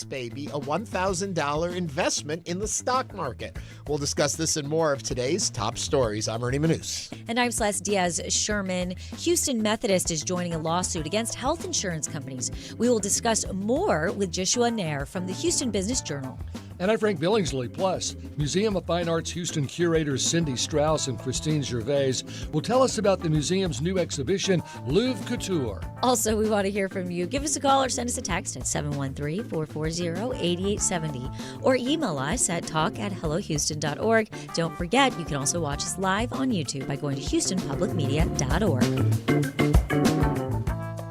this baby a $1,000 investment in the stock market. We'll discuss this and more of today's top stories. I'm Ernie Manous. And I'm Celeste Diaz-Sherman. Houston Methodist is joining a lawsuit against health insurance companies. We will discuss more with Jishnu Nair from the Houston Business Journal. And I'm Frank Billingsley. Plus, Museum of Fine Arts Houston curators Cindi, Strauss, and Christine Gervais will tell us about the museum's new exhibition, Louvre Couture. Also, we want to hear from you. Give us a call or send us a text at 713-440-8870 or email us at talk@hellohouston.org. Don't forget, you can also watch us live on YouTube by going to houstonpublicmedia.org.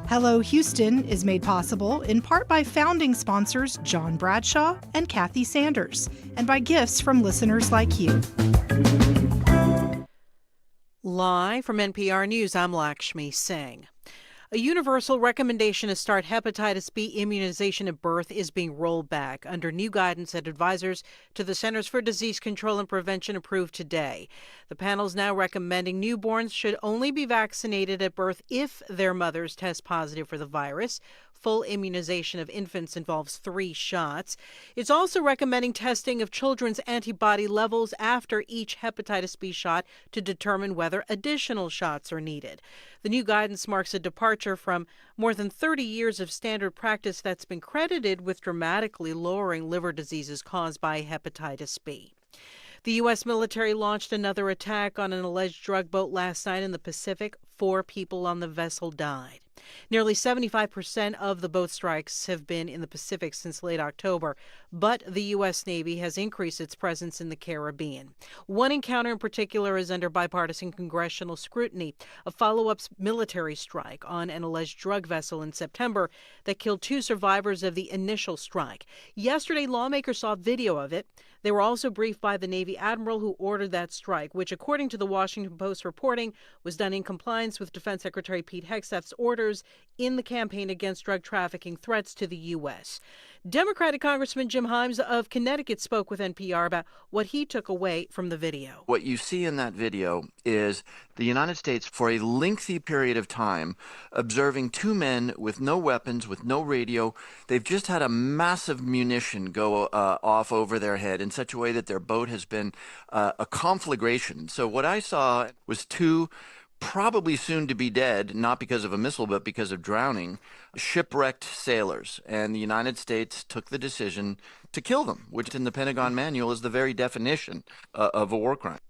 Hello Houston is made possible in part by founding sponsors John Bradshaw and Kathy Sanders, and by gifts from listeners like you. Live from NPR News, I'm Lakshmi Singh. A universal recommendation to start hepatitis B immunization at birth is being rolled back under new guidance that advisors to the Centers for Disease Control and Prevention approved today. The panel is now recommending newborns should only be vaccinated at birth if their mothers test positive for the virus. Full immunization of infants involves 3 shots. It's also recommending testing of children's antibody levels after each hepatitis B shot to determine whether additional shots are needed. The new guidance marks a departure from more than 30 years of standard practice that's been credited with dramatically lowering liver diseases caused by hepatitis B. The U.S. military launched another attack on an alleged drug boat last night in the Pacific. 4 people on the vessel died. Nearly 75% of the boat strikes have been in the Pacific since late October, but the U.S. Navy has increased its presence in the Caribbean. One encounter in particular is under bipartisan congressional scrutiny, a follow-up military strike on an alleged drug vessel in September that killed 2 survivors of the initial strike. Yesterday, lawmakers saw video of it. They were also briefed by the Navy admiral who ordered that strike, which, according to the Washington Post reporting, was done in compliance with Defense Secretary Pete Hegseth's orders in the campaign against drug trafficking threats to the U.S. Democratic Congressman Jim Himes of Connecticut spoke with NPR about what he took away from the video. What you see in that video is the United States, for a lengthy period of time, observing 2 men with no weapons, with no radio. They've just had a massive munition go off over their head in such a way that their boat has been a conflagration. So what I saw was 2 probably soon to be dead, not because of a missile, but because of drowning, shipwrecked sailors. And the United States took the decision to kill them, which in the Pentagon manual is the very definition of a war crime.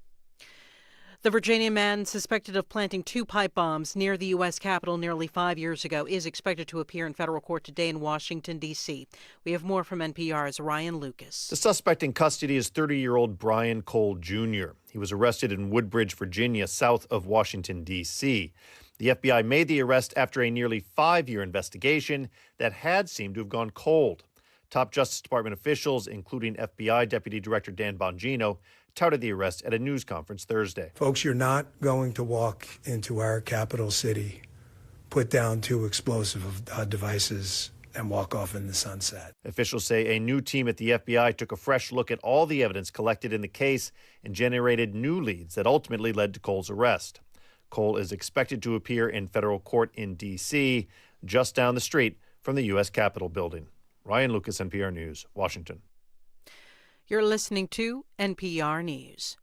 The Virginia man suspected of planting 2 pipe bombs near the U.S. Capitol nearly 5 years ago is expected to appear in federal court today in Washington, D.C. We have more from NPR's Ryan Lucas. The suspect in custody is 30-year-old Brian Cole Jr. He was arrested in Woodbridge, Virginia, south of Washington, D.C. The FBI made the arrest after a nearly 5-year investigation that had seemed to have gone cold. Top Justice Department officials, including FBI Deputy Director Dan Bongino, touted the arrest at a news conference Thursday. Folks, you're not going to walk into our capital city, put down 2 explosive devices, and walk off in the sunset. Officials say a new team at the FBI took a fresh look at all the evidence collected in the case and generated new leads that ultimately led to Cole's arrest. Cole is expected to appear in federal court in D.C., just down the street from the U.S. Capitol building. Ryan Lucas, NPR News, Washington. You're listening to NPR News.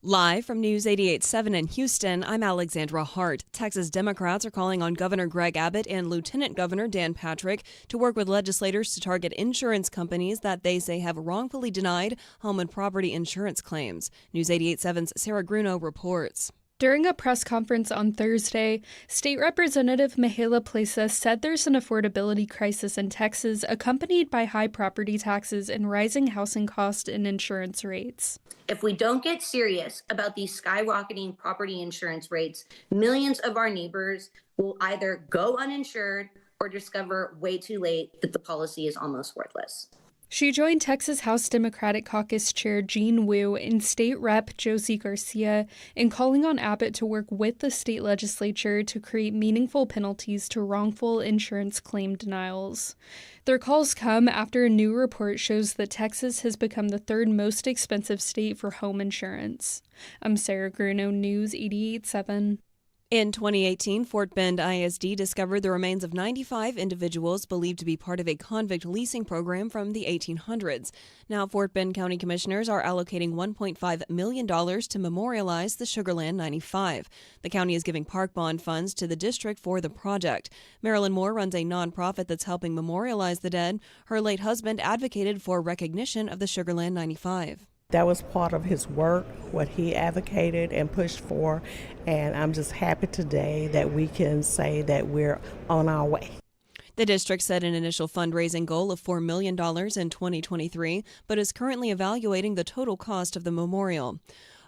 Live from News 88.7 in Houston, I'm Alexandra Hart. Texas Democrats are calling on Governor Greg Abbott and Lieutenant Governor Dan Patrick to work with legislators to target insurance companies that they say have wrongfully denied home and property insurance claims. News 88.7's Sarah Gruno reports. During a press conference on Thursday, State Representative Mihaela Plesa said there's an affordability crisis in Texas accompanied by high property taxes and rising housing costs and insurance rates. If we don't get serious about these skyrocketing property insurance rates, millions of our neighbors will either go uninsured or discover way too late that the policy is almost worthless. She joined Texas House Democratic Caucus Chair Jean Wu and State Rep Josie Garcia in calling on Abbott to work with the state legislature to create meaningful penalties to wrongful insurance claim denials. Their calls come after a new report shows that Texas has become the 3rd most expensive state for home insurance. I'm Sarah Gruno, News 88.7. In 2018, Fort Bend ISD discovered the remains of 95 individuals believed to be part of a convict leasing program from the 1800s. Now, Fort Bend County Commissioners are allocating $1.5 million to memorialize the Sugarland 95. The county is giving park bond funds to the district for the project. Marilyn Moore runs a nonprofit that's helping memorialize the dead. Her late husband advocated for recognition of the Sugarland 95. That was part of his work, what he advocated and pushed for, and I'm just happy today that we can say that we're on our way. The district set an initial fundraising goal of $4 million in 2023, but is currently evaluating the total cost of the memorial.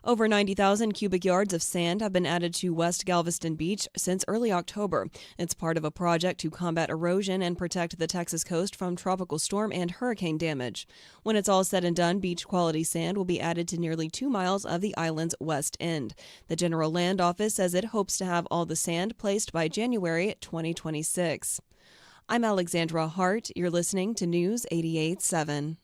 Over 90,000 cubic yards of sand have been added to West Galveston Beach since early October. It's part of a project to combat erosion and protect the Texas coast from tropical storm and hurricane damage. When it's all said and done, beach-quality sand will be added to nearly 2 miles of the island's west end. The General Land Office says it hopes to have all the sand placed by January 2026. I'm Alexandra Hart. You're listening to News 88.7.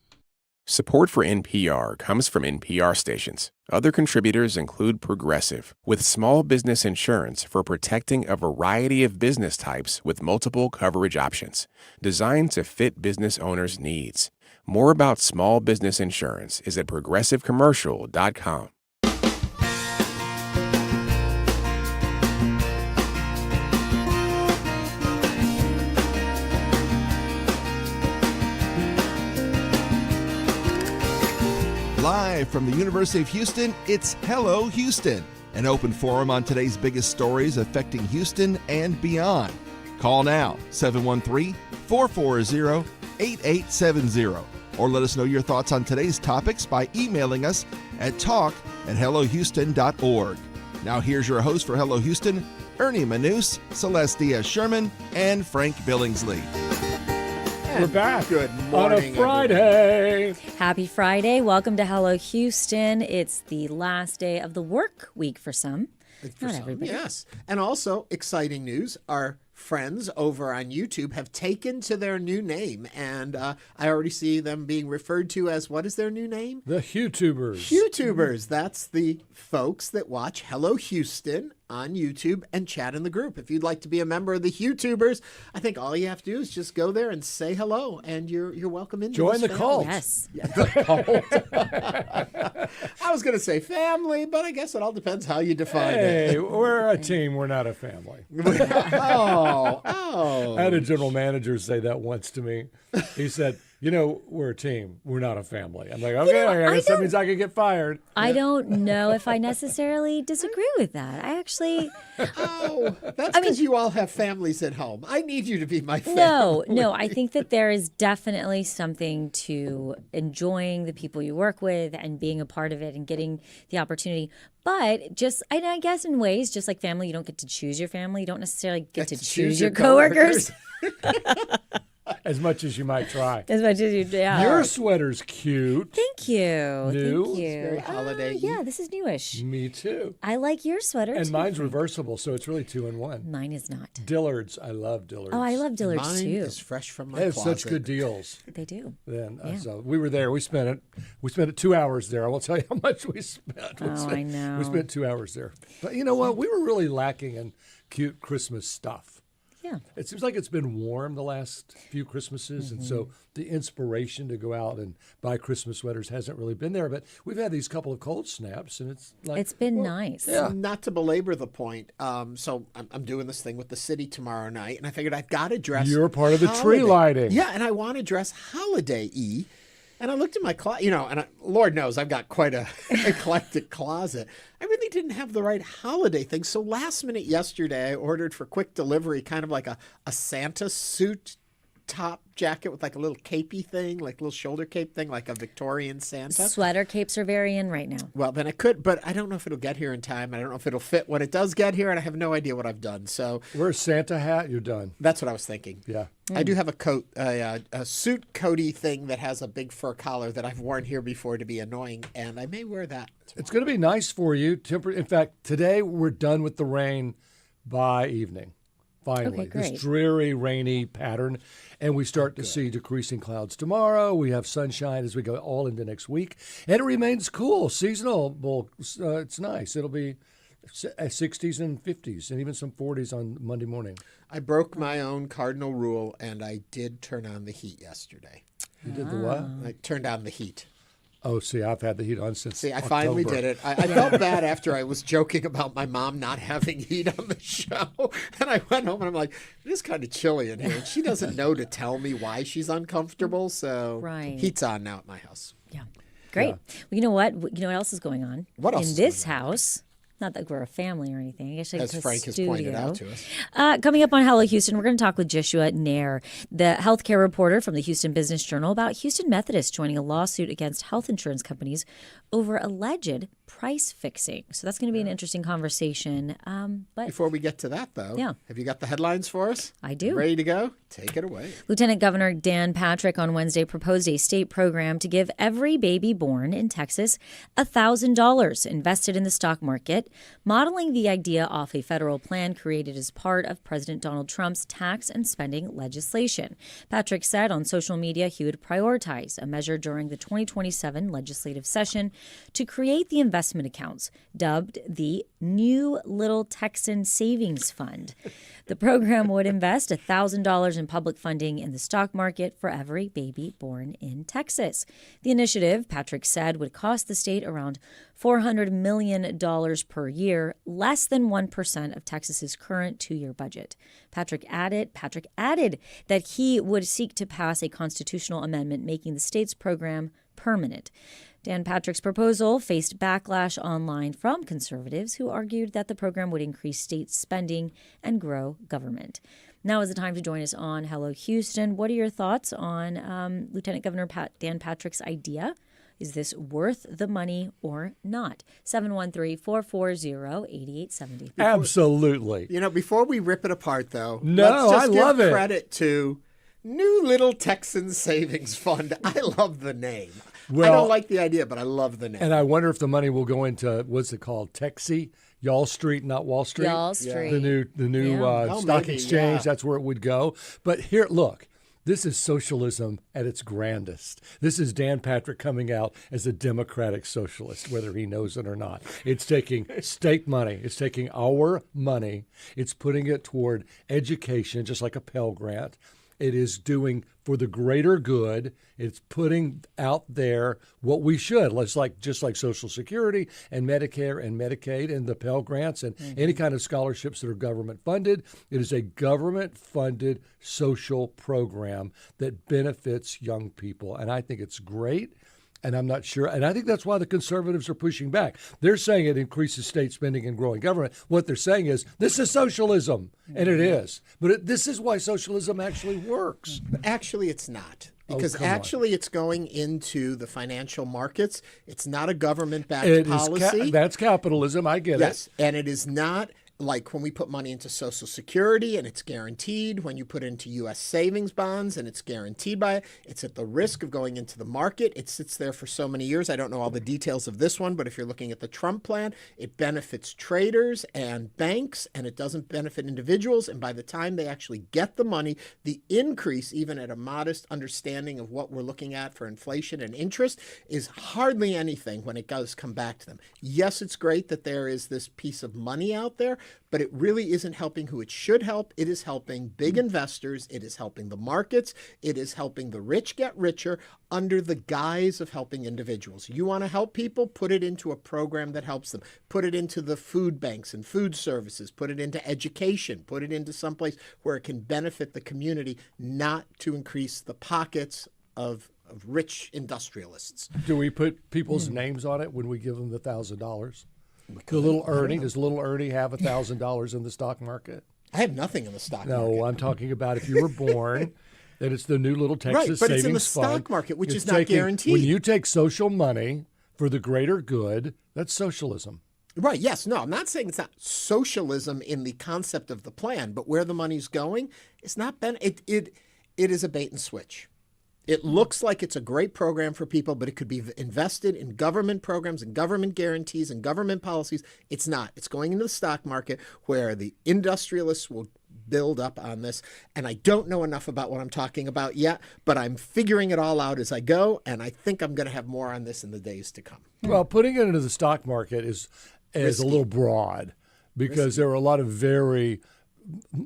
Support for NPR comes from NPR stations. Other contributors include Progressive, with small business insurance for protecting a variety of business types with multiple coverage options, designed to fit business owners' needs. More about small business insurance is at progressivecommercial.com. Live from the University of Houston, it's Hello Houston, an open forum on today's biggest stories affecting Houston and beyond. Call now, 713-440-8870, or let us know your thoughts on today's topics by emailing us at talk@hellohouston.org. Now here's your host for Hello Houston, Ernie Manous, Celeste Diaz-Sherman, and Frank Billingsley. We're back. Good morning, on a Friday. Happy Friday. Welcome to Hello Houston. It's the last day of the work week for some. For Not some, everybody. yes. And also, exciting news, our friends over on YouTube have taken to their new name, and I already see them being referred to as, what is their new name? The YouTubers. YouTubers. That's the folks that watch Hello Houston on YouTube and chat in the group. If you'd like to be a member of the YouTubers, I think all you have to do is just go there and say hello, and you're welcome into Join this the family. cult. Yes. Yeah, the cult. I was going to say family, but I guess it all depends how you define Hey, it. we're a team. We're not a family. Oh. I had a general manager say that once to me. He said, we're a team. We're not a family. I'm like, okay, I guess that means I could get fired. I don't know if I necessarily disagree with that. I actually... That's because you all have families at home. I need you to be my family. No. I think that there is definitely something to enjoying the people you work with and being a part of it and getting the opportunity. But I guess in ways, just like family, you don't get to choose your family. You don't necessarily get to choose your coworkers. As much as you might try. As much as you do. Yeah. Your sweater's cute. Thank you. New? Thank you. It's very holiday-y. Yeah, this is newish. Me too. I like your sweater And too. mine's reversible, so it's really 2-in-1. Mine is not. Dillard's. I love Dillard's. Oh, I love Dillard's Mine too. is fresh from my They have closet. such good deals. They do. Then Yeah. so we were there. We spent it 2 hours there. I won't tell you how much we spent. I know. We spent 2 hours there. But you know what? We were really lacking in cute Christmas stuff. Yeah. It seems like it's been warm the last few Christmases, and so the inspiration to go out and buy Christmas sweaters hasn't really been there. But we've had these couple of cold snaps, and it's like It's been nice. Yeah. Not to belabor the point, so I'm doing this thing with the city tomorrow night, and I figured I've got to dress. You're part of the tree lighting. Yeah, and I want to dress holiday-y. And I looked in my closet, Lord knows I've got quite a eclectic closet. I really didn't have the right holiday thing. So last minute yesterday, I ordered for quick delivery kind of like a Santa suit top jacket with like a little capey thing, like a little shoulder cape thing, like a Victorian Santa. Sweater capes are very in right now. Well, then I could, but I don't know if it'll get here in time. I don't know if it'll fit when it does get here, and I have no idea what I've done. So wear a Santa hat, you're done. That's what I was thinking. Yeah. I do have a coat, a suit coaty thing that has a big fur collar that I've worn here before to be annoying, and I may wear that. It's going to be nice for you. In fact, today we're done with the rain by evening. Finally, Okay, great. this dreary, rainy pattern, and we start to see decreasing clouds tomorrow. We have sunshine as we go all into next week, and it remains cool, seasonal. It's nice. 60s and 50s and even some 40s on Monday morning. I broke my own cardinal rule, and I did turn on the heat yesterday. You did the what? I turned on the heat. Oh, see, I've had the heat on since I October. finally did it. I felt bad after I was joking about my mom not having heat on the show. And I went home and I'm like, it is kind of chilly in here. And she doesn't know to tell me why she's uncomfortable. So heat's on now at my house. Yeah. Great. Yeah. Well, you know what? You know what else is going on? What else in this house? Not that we're a family or anything. I guess as Frank has pointed out to us. Coming up on Hello Houston, we're going to talk with Jishnu Nair, the healthcare reporter from the Houston Business Journal, about Houston Methodist joining a lawsuit against health insurance companies over alleged price fixing. So that's going to be an interesting conversation. But before we get to that, though, have you got the headlines for us? I do. Ready to go? Take it away. Lieutenant Governor Dan Patrick on Wednesday proposed a state program to give every baby born in Texas $1,000 invested in the stock market, modeling the idea off a federal plan created as part of President Donald Trump's tax and spending legislation. Patrick said on social media he would prioritize a measure during the 2027 legislative session to create the investment accounts, dubbed the New Little Texan Savings Fund. The program would invest $1,000 in public funding in the stock market for every baby born in Texas. The initiative, Patrick said, would cost the state around $400 million per year, less than 1% of Texas's current 2-year budget. Patrick added that he would seek to pass a constitutional amendment making the state's program permanent. Dan Patrick's proposal faced backlash online from conservatives who argued that the program would increase state spending and grow government. Now is the time to join us on Hello Houston. What are your thoughts on Lieutenant Governor Dan Patrick's idea? Is this worth the money or not? 713-440-8870. Absolutely. You know, before we rip it apart, though, let's just give credit to New Little Texan Savings Fund. I love the name. Well, I don't like the idea, but I love the name. And I wonder if the money will go into, what's it called, Texie? Y'all Street, not Wall Street? Y'all Street. The new stock exchange, that's where it would go. But here, look, this is socialism at its grandest. This is Dan Patrick coming out as a democratic socialist, whether he knows it or not. It's taking state money. It's taking our money. It's putting it toward education, just like a Pell Grant. It is doing for the greater good. It's putting out there what we should. Just like Social Security and Medicare and Medicaid and the Pell Grants and any kind of scholarships that are government funded. It is a government funded social program that benefits young people. And I think it's great. And I'm not sure. And I think that's why the conservatives are pushing back. They're saying it increases state spending and growing government. What they're saying is this is socialism. And it is. But this is why socialism actually works. Actually, it's not. Because it's going into the financial markets. It's not a government-backed policy. That's capitalism. I get it. Yes. And it is not like when we put money into Social Security and it's guaranteed, when you put into U.S. savings bonds and it's guaranteed by it, it's at the risk of going into the market. It sits there for so many years. I don't know all the details of this one, but if you're looking at the Trump plan, it benefits traders and banks, and it doesn't benefit individuals. And by the time they actually get the money, the increase, even at a modest understanding of what we're looking at for inflation and interest, is hardly anything when it does come back to them. Yes, it's great that there is this piece of money out there, but it really isn't helping who it should help. It is helping big investors. It is helping the markets. It is helping the rich get richer under the guise of helping individuals. You want to help people? Put it into a program that helps them. Put it into the food banks and food services. Put it into education. Put it into someplace where it can benefit the community, not to increase the pockets of rich industrialists. Do we put people's names on it when we give them the $1,000? Does little Ernie have $1,000 in the stock market? I have nothing in the stock market. No, I'm talking about if you were born, that it's the New Little Texas Savings Fund. Right, but it's in the stock market, which is not guaranteed. When you take social money for the greater good, that's socialism. Right, yes. No, I'm not saying it's not socialism in the concept of the plan, but where the money's going, it's not it is a bait and switch. It looks like it's a great program for people, but it could be invested in government programs and government guarantees and government policies. It's not. It's going into the stock market where the industrialists will build up on this. And I don't know enough about what I'm talking about yet, but I'm figuring it all out as I go. And I think I'm going to have more on this in the days to come. Well, putting it into the stock market is as a little broad because there are a lot of very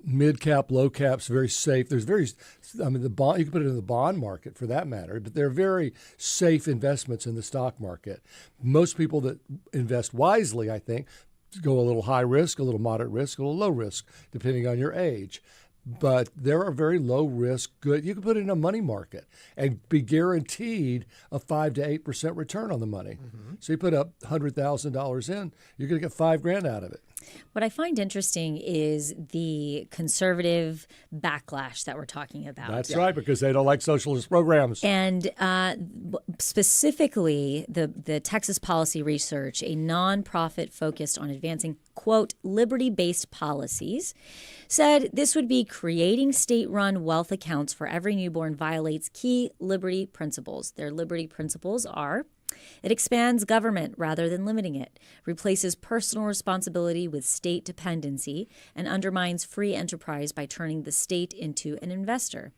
mid-cap, low-caps, very safe. There's the bond, you can put it in the bond market for that matter, but they're very safe investments in the stock market. Most people that invest wisely, I think, go a little high risk, a little moderate risk, a little low risk, depending on your age. But there are very low risk, good. You can put it in a money market and be guaranteed a 5 to 8% return on the money. Mm-hmm. So you put up $100,000 in, you're going to get $5,000 out of it. What I find interesting is the conservative backlash that we're talking about. That's right, because they don't like socialist programs. And specifically, the Texas Policy Research, a nonprofit focused on advancing, quote, liberty-based policies, said this would be creating state-run wealth accounts for every newborn violates key liberty principles. Their liberty principles are: it expands government rather than limiting it, replaces personal responsibility with state dependency, and undermines free enterprise by turning the state into an investor.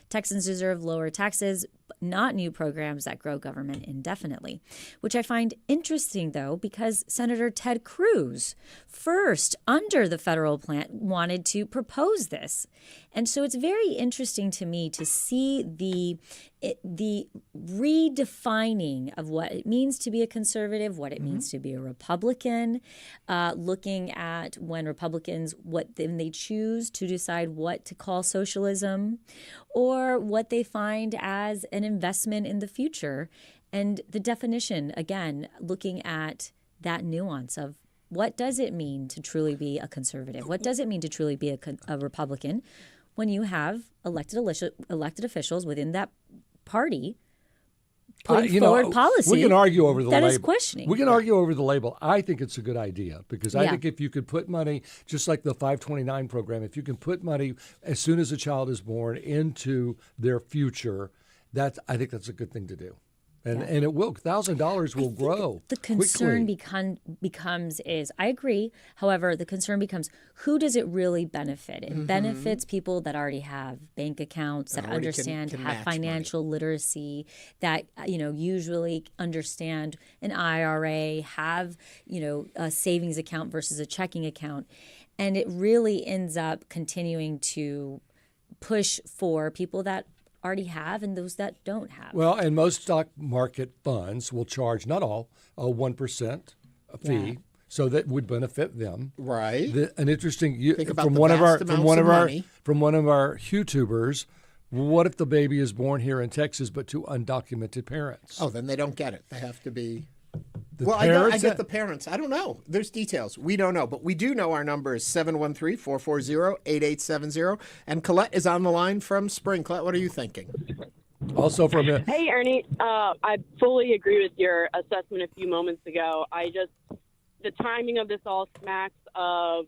Texans deserve lower taxes, but not new programs that grow government indefinitely, which I find interesting, though, because Senator Ted Cruz, first under the federal plan, wanted to propose this. And so it's very interesting to me to see the redefining of what it means to be a conservative, what it means to be a Republican, looking at when Republicans, when they choose to decide what to call socialism, or what they find as an investment in the future. And the definition, again, looking at that nuance of what does it mean to truly be a conservative? What does it mean to truly be a Republican when you have elected officials within that party putting forward policy we can argue over the that label. Is questioning? We can argue over the label. I think it's a good idea because I think if you could put money, just like the 529 program, if you can put money as soon as a child is born into their future, I think that's a good thing to do. And it will, $1,000 will grow. The concern becomes I agree. However, the concern becomes, who does it really benefit? It benefits people that already have bank accounts, that understand, have financial literacy, that usually understand an IRA, have a savings account versus a checking account, and it really ends up continuing to push for people that already have and those that don't have. Well, and most stock market funds will charge, not all, a 1% fee, so that would benefit them. Right. An interesting Think about from one of our YouTubers. What if the baby is born here in Texas but to undocumented parents? Oh, then they don't get it. They have to be. I get the parents. I don't know. There's details. We don't know. But we do know our number is 713-440-8870. And Colette is on the line from Spring. Colette, what are you thinking? Also from Hey, Ernie. I fully agree with your assessment a few moments ago. The timing of this all smacks of,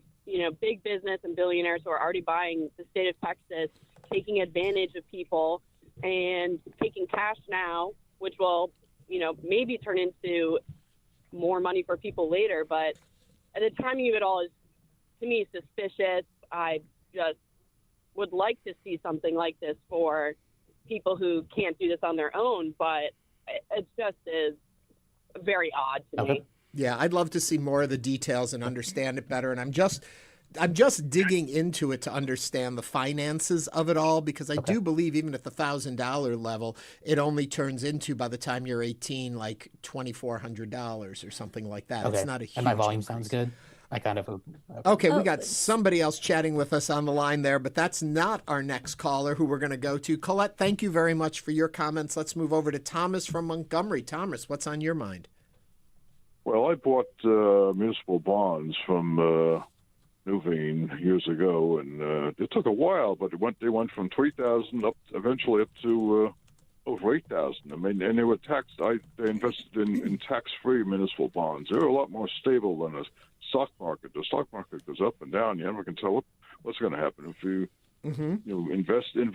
big business and billionaires who are already buying the state of Texas, taking advantage of people and taking cash now, which will, maybe turn into more money for people later, but the timing of it all is, to me, suspicious. I just would like to see something like this for people who can't do this on their own, but it just is very odd to me. Yeah, I'd love to see more of the details and understand it better, and I'm just digging into it to understand the finances of it all, because I do believe even at the $1,000 level, it only turns into, by the time you're 18, like $2,400 or something like that. Okay. It's not a huge And my volume increase. sounds good. I kind of. Okay, we got somebody else chatting with us on the line there, but that's not our next caller who we're going to go to. Colette, thank you very much for your comments. Let's move over to Thomas from Montgomery. Thomas, what's on your mind? Well, I bought municipal bonds from Nuveen years ago, and it took a while, but they went from 3,000 eventually up to over 8,000. I mean, and they were taxed. They invested in tax-free municipal bonds. They're a lot more stable than the stock market. The stock market goes up and down. You never can tell what's going to happen if you invest in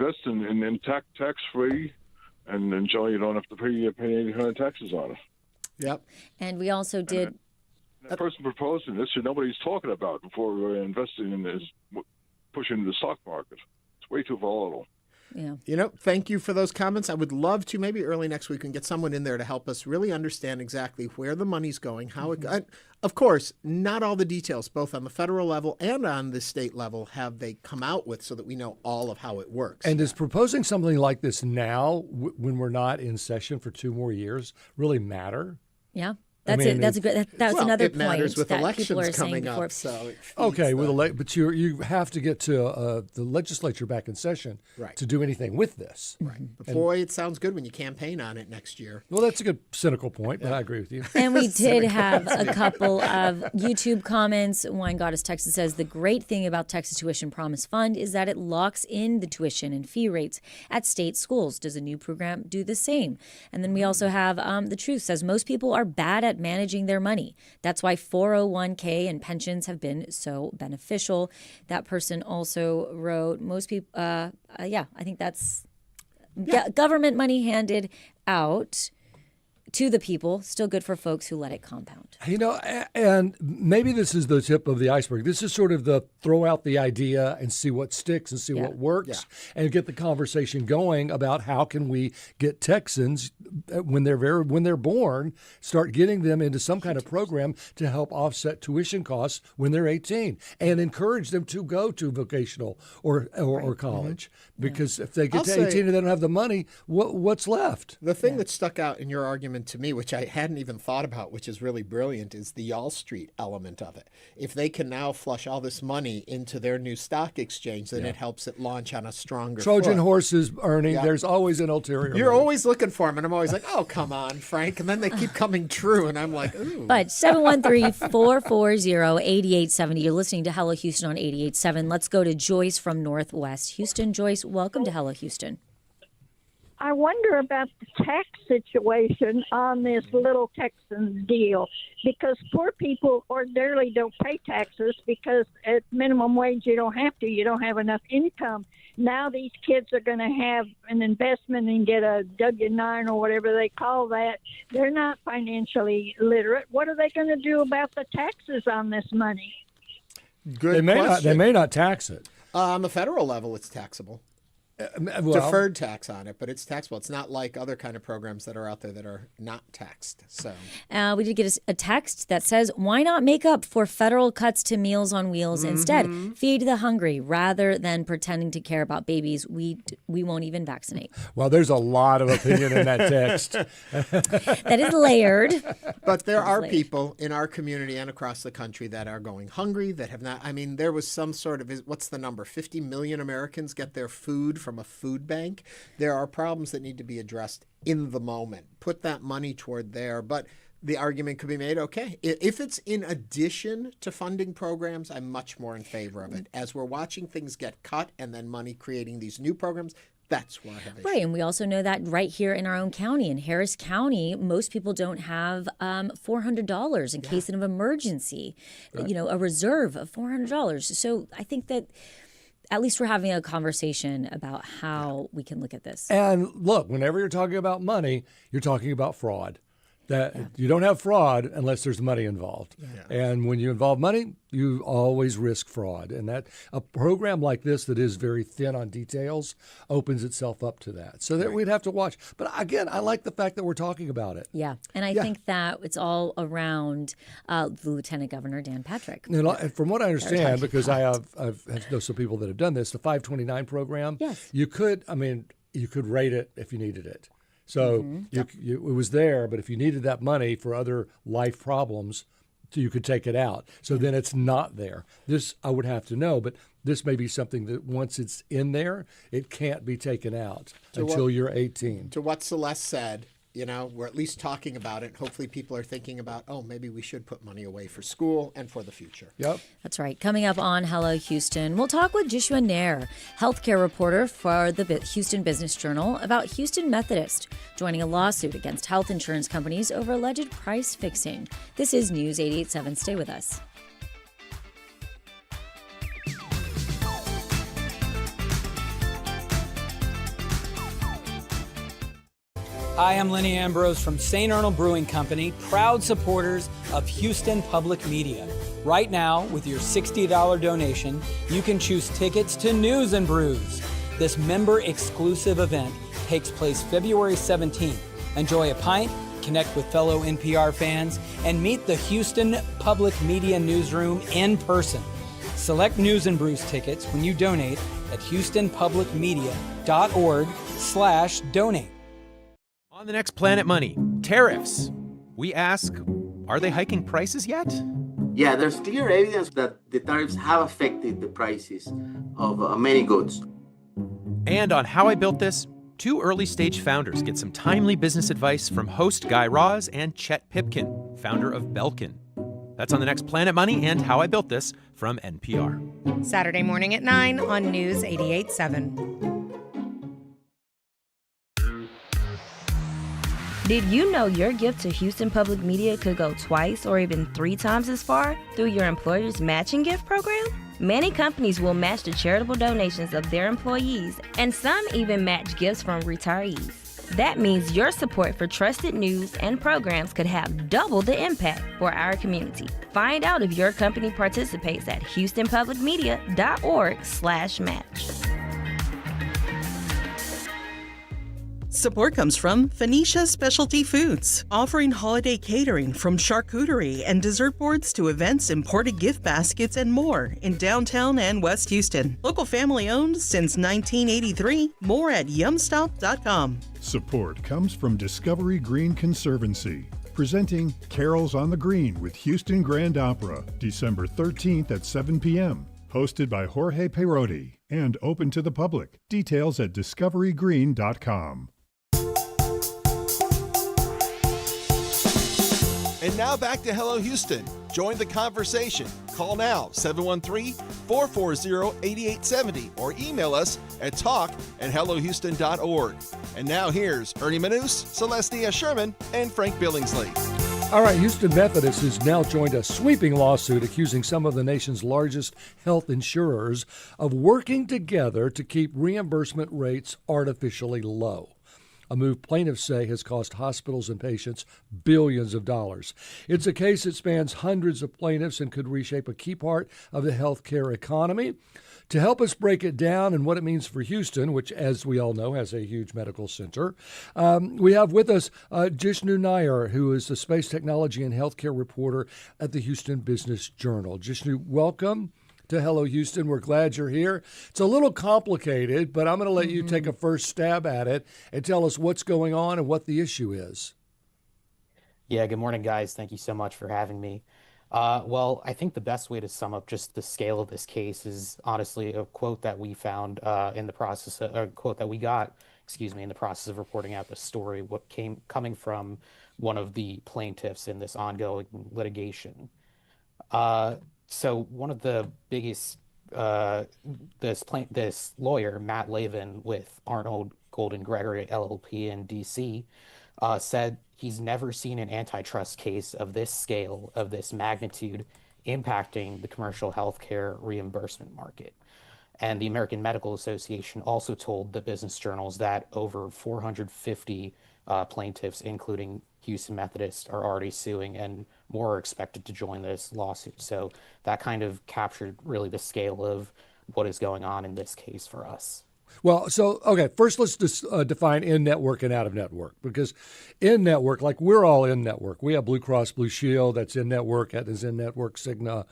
tax-free and enjoy. You don't have to pay any kind of taxes on it. Yep. And we also did. The person proposing this, nobody's talking about before investing in this, pushing the stock market. It's way too volatile. Yeah. Thank you for those comments. I would love to, maybe early next week, and get someone in there to help us really understand exactly where the money's going, how it. Of course, not all the details, both on the federal level and on the state level, have they come out with, so that we know all of how it works. And does proposing something like this now, when we're not in session for 2 more years, really matter? Yeah. That's it. That's a good. That's another it matters point with that people are elections saying coming before. up. So but you have to get to the legislature back in session to do anything with this. Right. But boy, it sounds good when you campaign on it next year. Well, that's a good cynical point, but I agree with you. And we did have a couple of YouTube comments. Wine Goddess Texas says the great thing about Texas Tuition Promise Fund is that it locks in the tuition and fee rates at state schools. Does a new program do the same? And then we also have The Truth says most people are bad at managing their money. That's why 401k and pensions have been so beneficial. That person also wrote most people, I think that's government money handed out to the people, still good for folks who let it compound. And maybe this is the tip of the iceberg. This is sort of the throw out the idea and see what sticks and see what works and get the conversation going about how can we get Texans, when they're born, start getting them into some kind of program to help offset tuition costs when they're 18 and encourage them to go to vocational or college. Because if they get to 18 and they don't have the money, what's left? The thing that stuck out in your argument to me, which I hadn't even thought about, which is really brilliant, is the Y'all Street element of it. If they can now flush all this money into their new stock exchange, then it helps it launch on a stronger Trojan foot. horses, Ernie. Yeah. There's always an ulterior. You're always looking for them, and I'm always like, oh, come on, Frank. And then they keep coming true, and I'm like, ooh. But 713-440-8870. You're listening to Hello Houston on 88.7. Let's go to Joyce from Northwest Houston. Joyce, welcome to Hello Houston. I wonder about the tax situation on this Little Texans deal, because poor people ordinarily don't pay taxes because at minimum wage you don't have enough income. Now these kids are going to have an investment and get a W-9 or whatever they call that. They're not financially literate. What are they going to do about the taxes on this money? Good question. They may not tax it. On the federal level, it's taxable. Deferred tax on it, but it's taxable. It's not like other kind of programs that are out there that are not taxed. So we did get a text that says, why not make up for federal cuts to Meals on Wheels instead? Feed the hungry rather than pretending to care about babies we won't even vaccinate. Well, there's a lot of opinion in that text. That is layered. But there are people in our community and across the country that are going hungry, that have not. I mean, there was some sort of, what's the number? 50 million Americans get their food from a food bank. There are problems that need to be addressed in the moment. Put that money toward there. But the argument could be made, okay, if it's in addition to funding programs, I'm much more in favor of it. As we're watching things get cut and then money creating these new programs, that's where I have issues. Right, and we also know that right here in our own county, in Harris County, most people don't have $400 in case of an emergency, a reserve of $400. So I think that at least we're having a conversation about how we can look at this. And look, whenever you're talking about money, you're talking about fraud. You don't have fraud unless there's money involved. And when you involve money, you always risk fraud. And that a program like this that is very thin on details opens itself up to that. So that we'd have to watch. But again, I like the fact that we're talking about it. Yeah. And I think that it's all around the Lieutenant Governor, Dan Patrick. And from what I understand, because I know some people that have done this, the 529 program, you could rate it if you needed it. So it was there, but if you needed that money for other life problems, you could take it out. So then it's not there. This I would have to know, but this may be something that once it's in there, it can't be taken out until you're 18. To what Celeste said, we're at least talking about it. Hopefully people are thinking about, maybe we should put money away for school and for the future. Yep. That's right. Coming up on Hello Houston, we'll talk with Jishnu Nair, healthcare reporter for the Houston Business Journal, about Houston Methodist joining a lawsuit against health insurance companies over alleged price fixing. This is News 88.7. Stay with us. Hi, I'm Lenny Ambrose from St. Arnold Brewing Company, proud supporters of Houston Public Media. Right now, with your $60 donation, you can choose tickets to News and Brews. This member-exclusive event takes place February 17th. Enjoy a pint, connect with fellow NPR fans, and meet the Houston Public Media Newsroom in person. Select News and Brews tickets when you donate at houstonpublicmedia.org/donate. On the next Planet Money, tariffs. We ask, are they hiking prices yet? Yeah, there's clear evidence that the tariffs have affected the prices of many goods. And on How I Built This, two early-stage founders get some timely business advice from host Guy Raz and Chet Pipkin, founder of Belkin. That's on the next Planet Money and How I Built This from NPR. Saturday morning at 9 on News 88.7. Did you know your gift to Houston Public Media could go twice or even 3 times as far through your employer's matching gift program? Many companies will match the charitable donations of their employees, and some even match gifts from retirees. That means your support for trusted news and programs could have double the impact for our community. Find out if your company participates at houstonpublicmedia.org/match. Support comes from Phoenicia Specialty Foods, offering holiday catering from charcuterie and dessert boards to events, imported gift baskets, and more in downtown and West Houston. Local family owned since 1983. More at yumstop.com. Support comes from Discovery Green Conservancy, presenting Carols on the Green with Houston Grand Opera, December 13th at 7 p.m. Hosted by Jorge Perotti and open to the public. Details at discoverygreen.com. And now back to Hello Houston. Join the conversation. Call now, 713-440-8870, or email us at talk@hellohouston.org. And now here's Ernie Manous, Celestia Sherman, and Frank Billingsley. All right, Houston Methodist has now joined a sweeping lawsuit accusing some of the nation's largest health insurers of working together to keep reimbursement rates artificially low. A move plaintiffs say has cost hospitals and patients billions of dollars. It's a case that spans hundreds of plaintiffs and could reshape a key part of the healthcare economy. To help us break it down and what it means for Houston, which, as we all know, has a huge medical center, we have with us Jishnu Nair, who is the space technology and healthcare reporter at the Houston Business Journal. Jishnu, welcome to Hello Houston. We're glad you're here. It's a little complicated, but I'm going to let you take a first stab at it and tell us what's going on and what the issue is. Yeah, good morning, guys. Thank you so much for having me. Well, I think the best way to sum up just the scale of this case is honestly a quote that we found in the process, a quote that we got, in the process of reporting out the story, coming from one of the plaintiffs in this ongoing litigation. So one of the biggest, this lawyer, Matt Lavin with Arnold Golden Gregory LLP in DC, said he's never seen an antitrust case of this scale, of this magnitude, impacting the commercial healthcare reimbursement market. And the American Medical Association also told the business journals that over 450 plaintiffs, including Houston Methodist, are already suing, and more are expected to join this lawsuit. So that kind of captured really the scale of what is going on in this case for us. Well, so, okay, first let's define in-network and out-of-network, because in-network, like we're all in-network. We have Blue Cross Blue Shield, that's in-network, that is in-network, Cigna.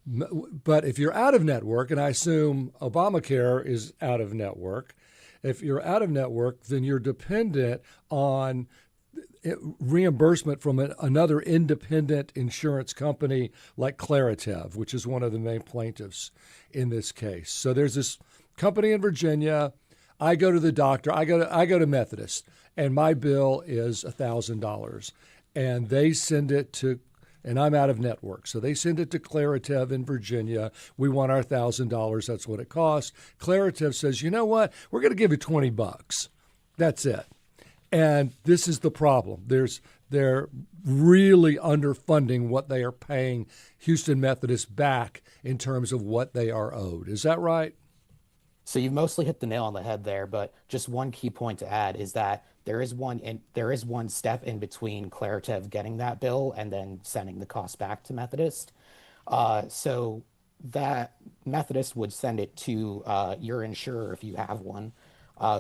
But if you're out-of-network, and I assume Obamacare is out-of-network, if you're out-of-network, then you're dependent on reimbursement from another independent insurance company like Claritev, which is one of the main plaintiffs in this case. So there's this company in Virginia. I go to the doctor. I go to Methodist, and my bill is $1,000, and they send it to, and I'm out of network, so they send it to Claritev in Virginia. We want our $1,000. That's what it costs. Claritev says, you know what? We're going to give you $20. That's it. And this is the problem. They're really underfunding what they are paying Houston Methodist back in terms of what they are owed. Is that right? So you've mostly hit the nail on the head there, but just one key point to add is that there is one step in between Claritev getting that bill and then sending the cost back to Methodist. So that Methodist would send it to your insurer if you have one,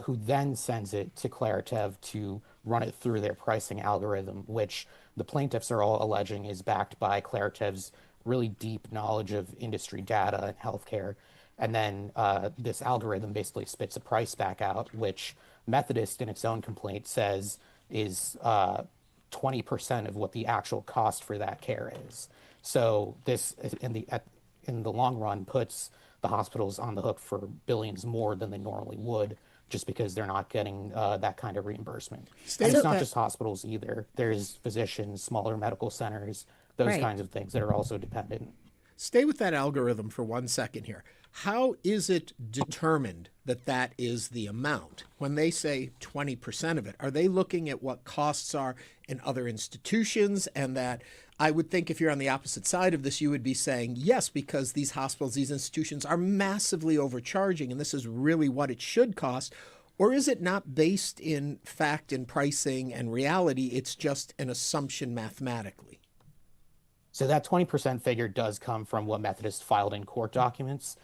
who then sends it to Claritev to run it through their pricing algorithm, which the plaintiffs are all alleging is backed by Claritev's really deep knowledge of industry data and healthcare. And then this algorithm basically spits a price back out, which Methodist in its own complaint says is 20% of what the actual cost for that care is. So this, in the long run, puts the hospitals on the hook for billions more than they normally would, just because they're not getting that kind of reimbursement. And it's not just hospitals either. There's physicians, smaller medical centers, those kinds of things that are also dependent. Stay with that algorithm for 1 second here. How is it determined that that is the amount? When they say 20% of it, are they looking at what costs are in other institutions? And that I would think if you're on the opposite side of this, you would be saying, yes, because these hospitals, these institutions are massively overcharging, and this is really what it should cost. Or is it not based in fact, in pricing and reality? It's just an assumption mathematically. So that 20% figure does come from what Methodist filed in court documents.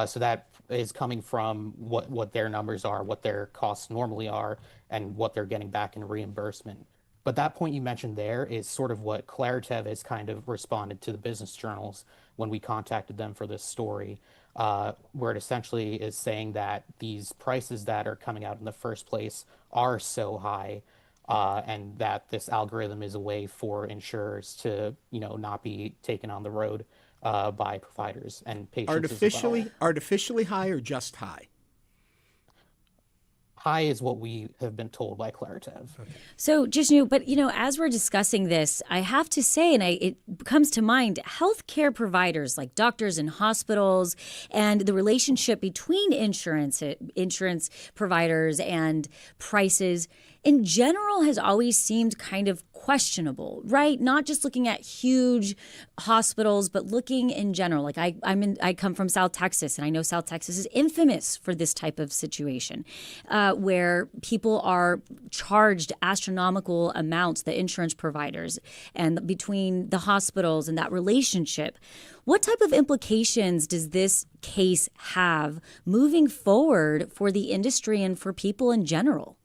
So that is coming from what their numbers are, what their costs normally are, and what they're getting back in reimbursement. But that point you mentioned there is sort of what Claritev has kind of responded to the business journals when we contacted them for this story, where it essentially is saying that these prices that are coming out in the first place are so high, and that this algorithm is a way for insurers to, not be taken on the road by providers and patients. Artificially high or just high? High is what we have been told by Claritev. Okay. So, Jishnu, but as we're discussing this, I have to say, and it comes to mind, healthcare providers like doctors and hospitals, and the relationship between insurance providers and prices in general has always seemed kind of questionable, right? Not just looking at huge hospitals, but looking in general. Like I come from South Texas, and I know South Texas is infamous for this type of situation, where people are charged astronomical amounts, the insurance providers, and between the hospitals and that relationship. What type of implications does this case have moving forward for the industry and for people in general?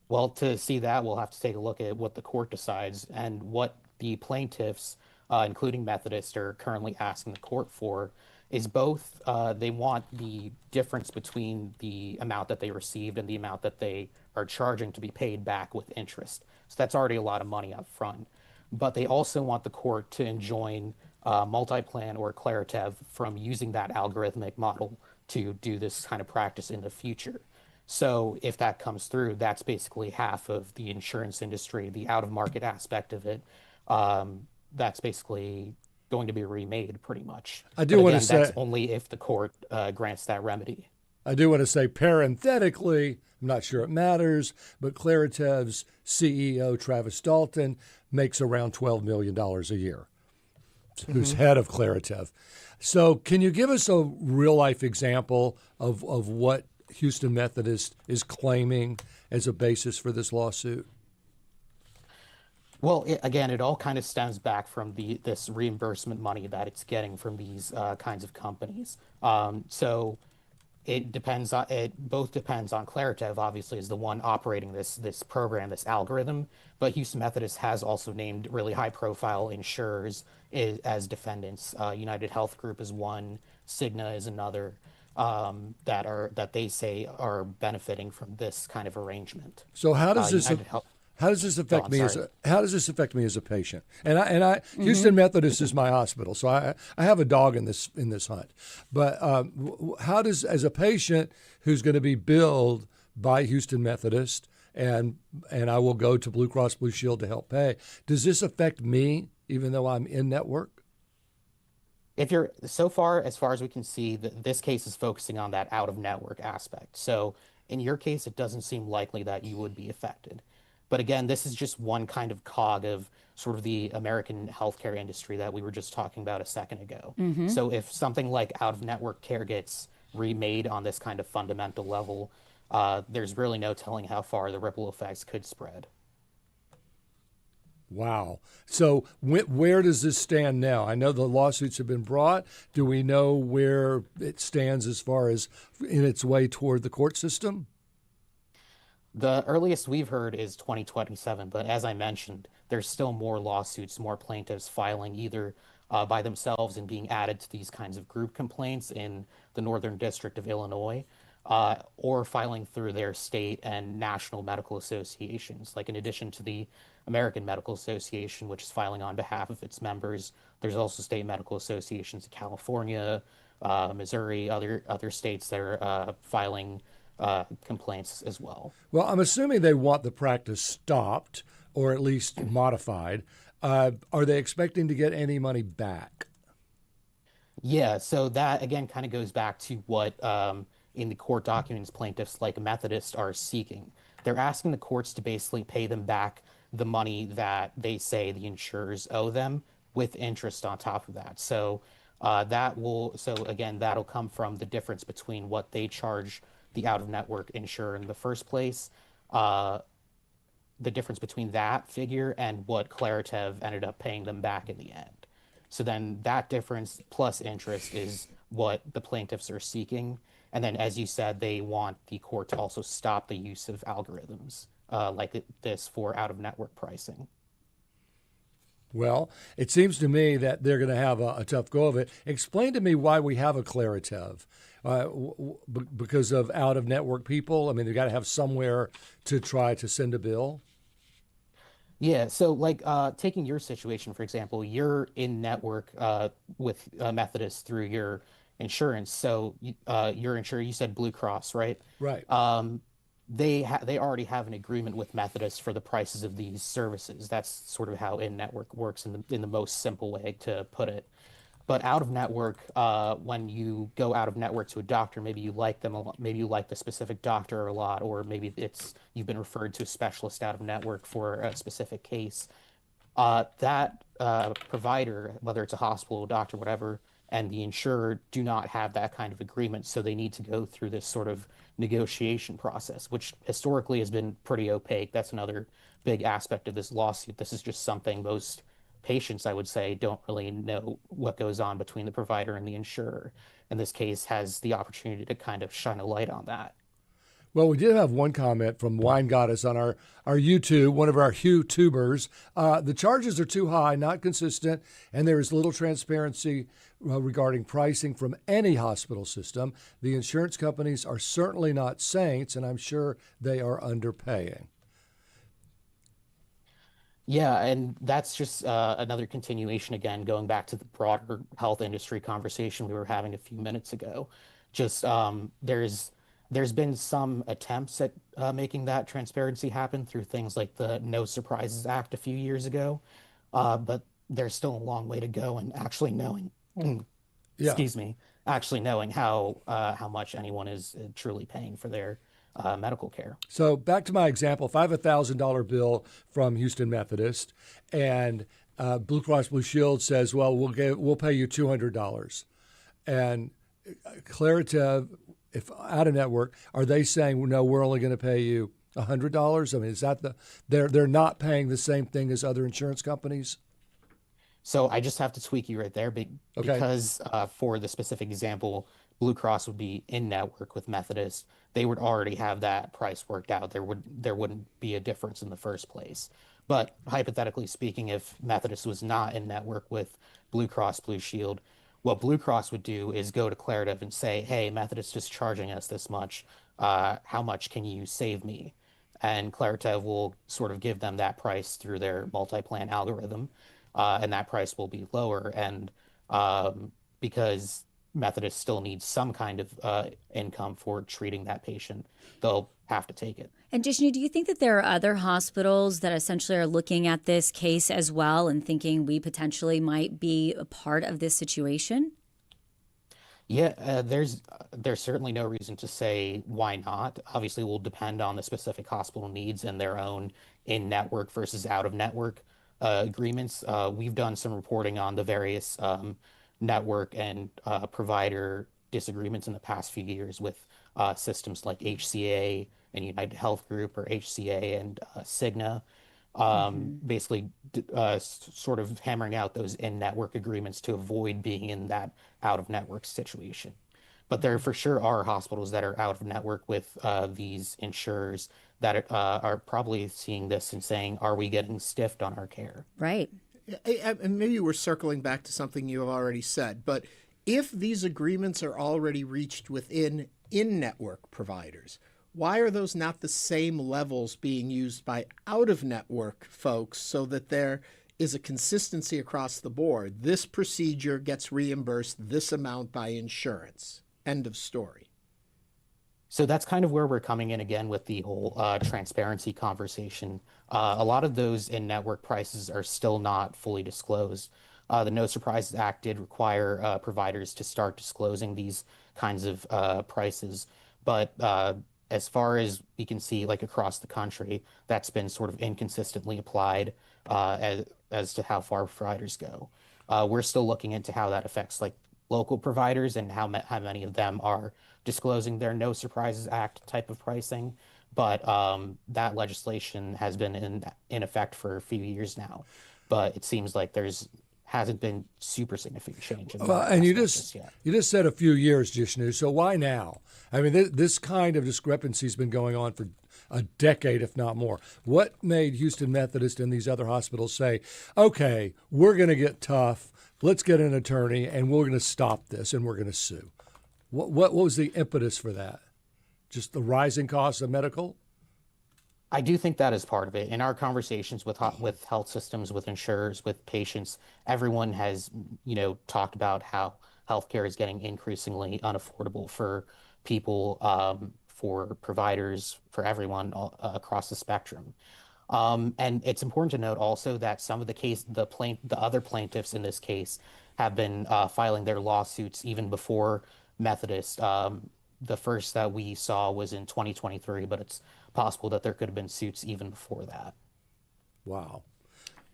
Well, to see that, we'll have to take a look at what the court decides, and what the plaintiffs, including Methodist, are currently asking the court for is both they want the difference between the amount that they received and the amount that they are charging to be paid back with interest. So that's already a lot of money up front. But they also want the court to enjoin Multiplan or Claritev from using that algorithmic model to do this kind of practice in the future. So if that comes through, that's basically half of the insurance industry, the out-of-market aspect of it. That's basically going to be remade pretty much. I do want to say that's only if the court grants that remedy. I do want to say parenthetically, I'm not sure it matters, but Claritev's CEO, Travis Dalton, makes around $12 million a year, who's head of Claritev. So can you give us a real-life example of what Houston Methodist is claiming as a basis for this lawsuit? Well, it all kind of stems back from this reimbursement money that it's getting from these kinds of companies. So it both depends on Claritev, obviously, is the one operating this program, this algorithm, but Houston Methodist has also named really high-profile insurers as defendants. United Health Group is one, Cigna is another. That they say are benefiting from this kind of arrangement. So how does this affect me as a patient? And Houston Methodist is my hospital, so I have a dog in this hunt. But how does, as a patient who's going to be billed by Houston Methodist, and I will go to Blue Cross Blue Shield to help pay, does this affect me even though I'm in network? If you're as far as we can see, this case is focusing on that out-of-network aspect. So in your case, it doesn't seem likely that you would be affected. But again, this is just one kind of cog of sort of the American healthcare industry that we were just talking about a second ago. Mm-hmm. So if something like out-of-network care gets remade on this kind of fundamental level, there's really no telling how far the ripple effects could spread. Wow. So where does this stand now? I know the lawsuits have been brought. Do we know where it stands as far as in its way toward the court system? The earliest we've heard is 2027, but as I mentioned, there's still more lawsuits, more plaintiffs filing either by themselves and being added to these kinds of group complaints in the Northern District of Illinois, or filing through their state and national medical associations. Like in addition to the American Medical Association, which is filing on behalf of its members, there's also state medical associations in California, Missouri, other states that are filing complaints as well. Well, I'm assuming they want the practice stopped or at least modified. Are they expecting to get any money back? Yeah, so that again kind of goes back to what in the court documents plaintiffs like Methodist are seeking. They're asking the courts to basically pay them back the money that they say the insurers owe them with interest on top of that. So that'll come from the difference between what they charge the out-of-network insurer in the first place, the difference between that figure and what Claritev ended up paying them back in the end. So then that difference plus interest is what the plaintiffs are seeking. And then, as you said, they want the court to also stop the use of algorithms like this for out-of-network pricing. Well, it seems to me that they're going to have a tough go of it. Explain to me why we have a Claritev. Because of out-of-network people? I mean, they've got to have somewhere to try to send a bill? Yeah, so like taking your situation, for example, you're in network with Methodist through your insurance. So your insurer, you said Blue Cross, right? Right. They already have an agreement with Methodist for the prices of these services. That's sort of how in-network works in the most simple way to put it. But out of network, when you go out of network to a doctor, maybe you like them a lot, maybe you like the specific doctor a lot, or maybe you've been referred to a specialist out of network for a specific case. That provider, whether it's a hospital, doctor, whatever, and the insurer do not have that kind of agreement, so they need to go through this sort of negotiation process, which historically has been pretty opaque. That's another big aspect of this lawsuit. This is just something most patients, I would say, don't really know what goes on between the provider and the insurer. In this case, has the opportunity to kind of shine a light on that. Well, we did have one comment from Wine Goddess on our YouTube, one of our YouTubers. The charges are too high, not consistent, and there is little transparency regarding pricing from any hospital system. The insurance companies are certainly not saints, and I'm sure they are underpaying. Yeah, and that's just another continuation, again, going back to the broader health industry conversation we were having a few minutes ago. Just there's been some attempts at making that transparency happen through things like the No Surprises Act a few years ago, but there's still a long way to go in actually knowing, actually knowing how much anyone is truly paying for their medical care. So back to my example, if I have a $1,000 bill from Houston Methodist and Blue Cross Blue Shield says, well, we'll pay you $200. And Claritev, if out of network, are they saying, well, no, we're only going to pay you $100? I mean, is that they're not paying the same thing as other insurance companies? So I just have to tweak you right there because for the specific example, Blue Cross would be in network with Methodist. They would already have that price worked out. There wouldn't be a difference in the first place. But hypothetically speaking, if Methodist was not in network with Blue Cross Blue Shield, what Blue Cross would do is go to Claritev and say, hey, Methodist is charging us this much. How much can you save me? And Claritev will sort of give them that price through their multi-plan algorithm. And that price will be lower. And because Methodist still needs some kind of income for treating that patient, they'll have to take it. And Jishnu, do you think that there are other hospitals that essentially are looking at this case as well and thinking we potentially might be a part of this situation? Yeah, there's certainly no reason to say why not. Obviously, it will depend on the specific hospital needs and their own in-network versus out-of-network agreements. We've done some reporting on the various network and provider disagreements in the past few years with systems like HCA and United Health Group, or HCA and Cigna. basically sort of hammering out those in-network agreements to avoid being in that out-of-network situation. But there for sure are hospitals that are out of network with these insurers that are probably seeing this and saying, are we getting stiffed on our care? Right. And maybe we're circling back to something you have already said, but if these agreements are already reached within in-network providers, why are those not the same levels being used by out-of-network folks so that there is a consistency across the board? This procedure gets reimbursed this amount by insurance. End of story. So that's kind of where we're coming in again with the whole transparency conversation. A lot of those in-network prices are still not fully disclosed. The No Surprises Act did require providers to start disclosing these kinds of prices. But as far as we can see, like across the country, that's been sort of inconsistently applied as to how far providers go. We're still looking into how that affects like local providers and how many of them are disclosing their No Surprises Act type of pricing. But that legislation has been in effect for a few years now. But it seems like hasn't been super significant change. And you just said a few years, Jishnu. So why now? I mean, this kind of discrepancy has been going on for a decade, if not more. What made Houston Methodist and these other hospitals say, okay, we're going to get tough, let's get an attorney, and we're going to stop this, and we're going to sue? What was the impetus for that? Just the rising costs of medical? I do think that is part of it. In our conversations with health systems, with insurers, with patients, everyone has, talked about how healthcare is getting increasingly unaffordable for people, for providers, for everyone across the spectrum. And it's important to note also that some of the other plaintiffs in this case have been filing their lawsuits even before Methodist. The first that we saw was in 2023, but it's possible that there could have been suits even before that. Wow.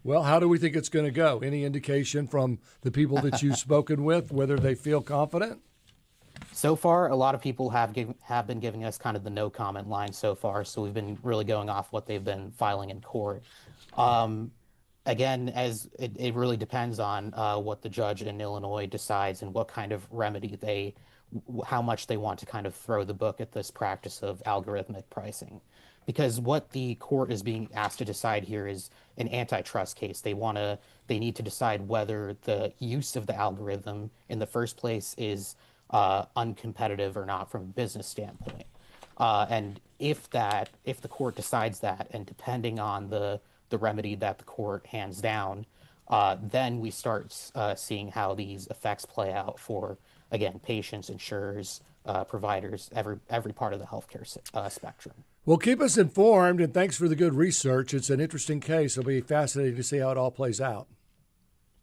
Well, how do we think it's going to go? Any indication from the people that you've spoken with, whether they feel confident? So far, a lot of people have been giving us kind of the no comment line so far. So we've been really going off what they've been filing in court. Again, as it really depends on what the judge in Illinois decides and what kind of remedy how much they want to kind of throw the book at this practice of algorithmic pricing. Because what the court is being asked to decide here is an antitrust case. They need to decide whether the use of the algorithm in the first place is uncompetitive or not from a business standpoint. And if the court decides that, and depending on the remedy that the court hands down, then we start seeing how these effects play out for, again, patients, insurers, providers, every part of the healthcare spectrum. Well, keep us informed, and thanks for the good research. It's an interesting case. It'll be fascinating to see how it all plays out.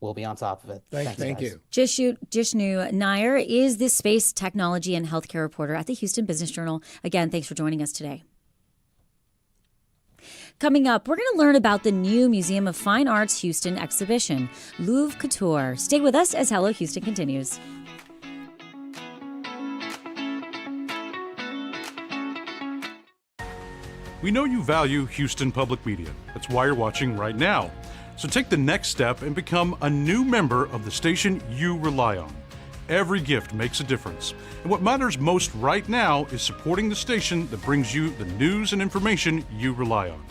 We'll be on top of it. Thank you. Jishnu Nair is the space technology and healthcare reporter at the Houston Business Journal. Again, thanks for joining us today. Coming up, we're going to learn about the new Museum of Fine Arts Houston exhibition, Louvre Couture. Stay with us as Hello Houston continues. We know you value Houston Public Media. That's why you're watching right now. So take the next step and become a new member of the station you rely on. Every gift makes a difference. And what matters most right now is supporting the station that brings you the news and information you rely on.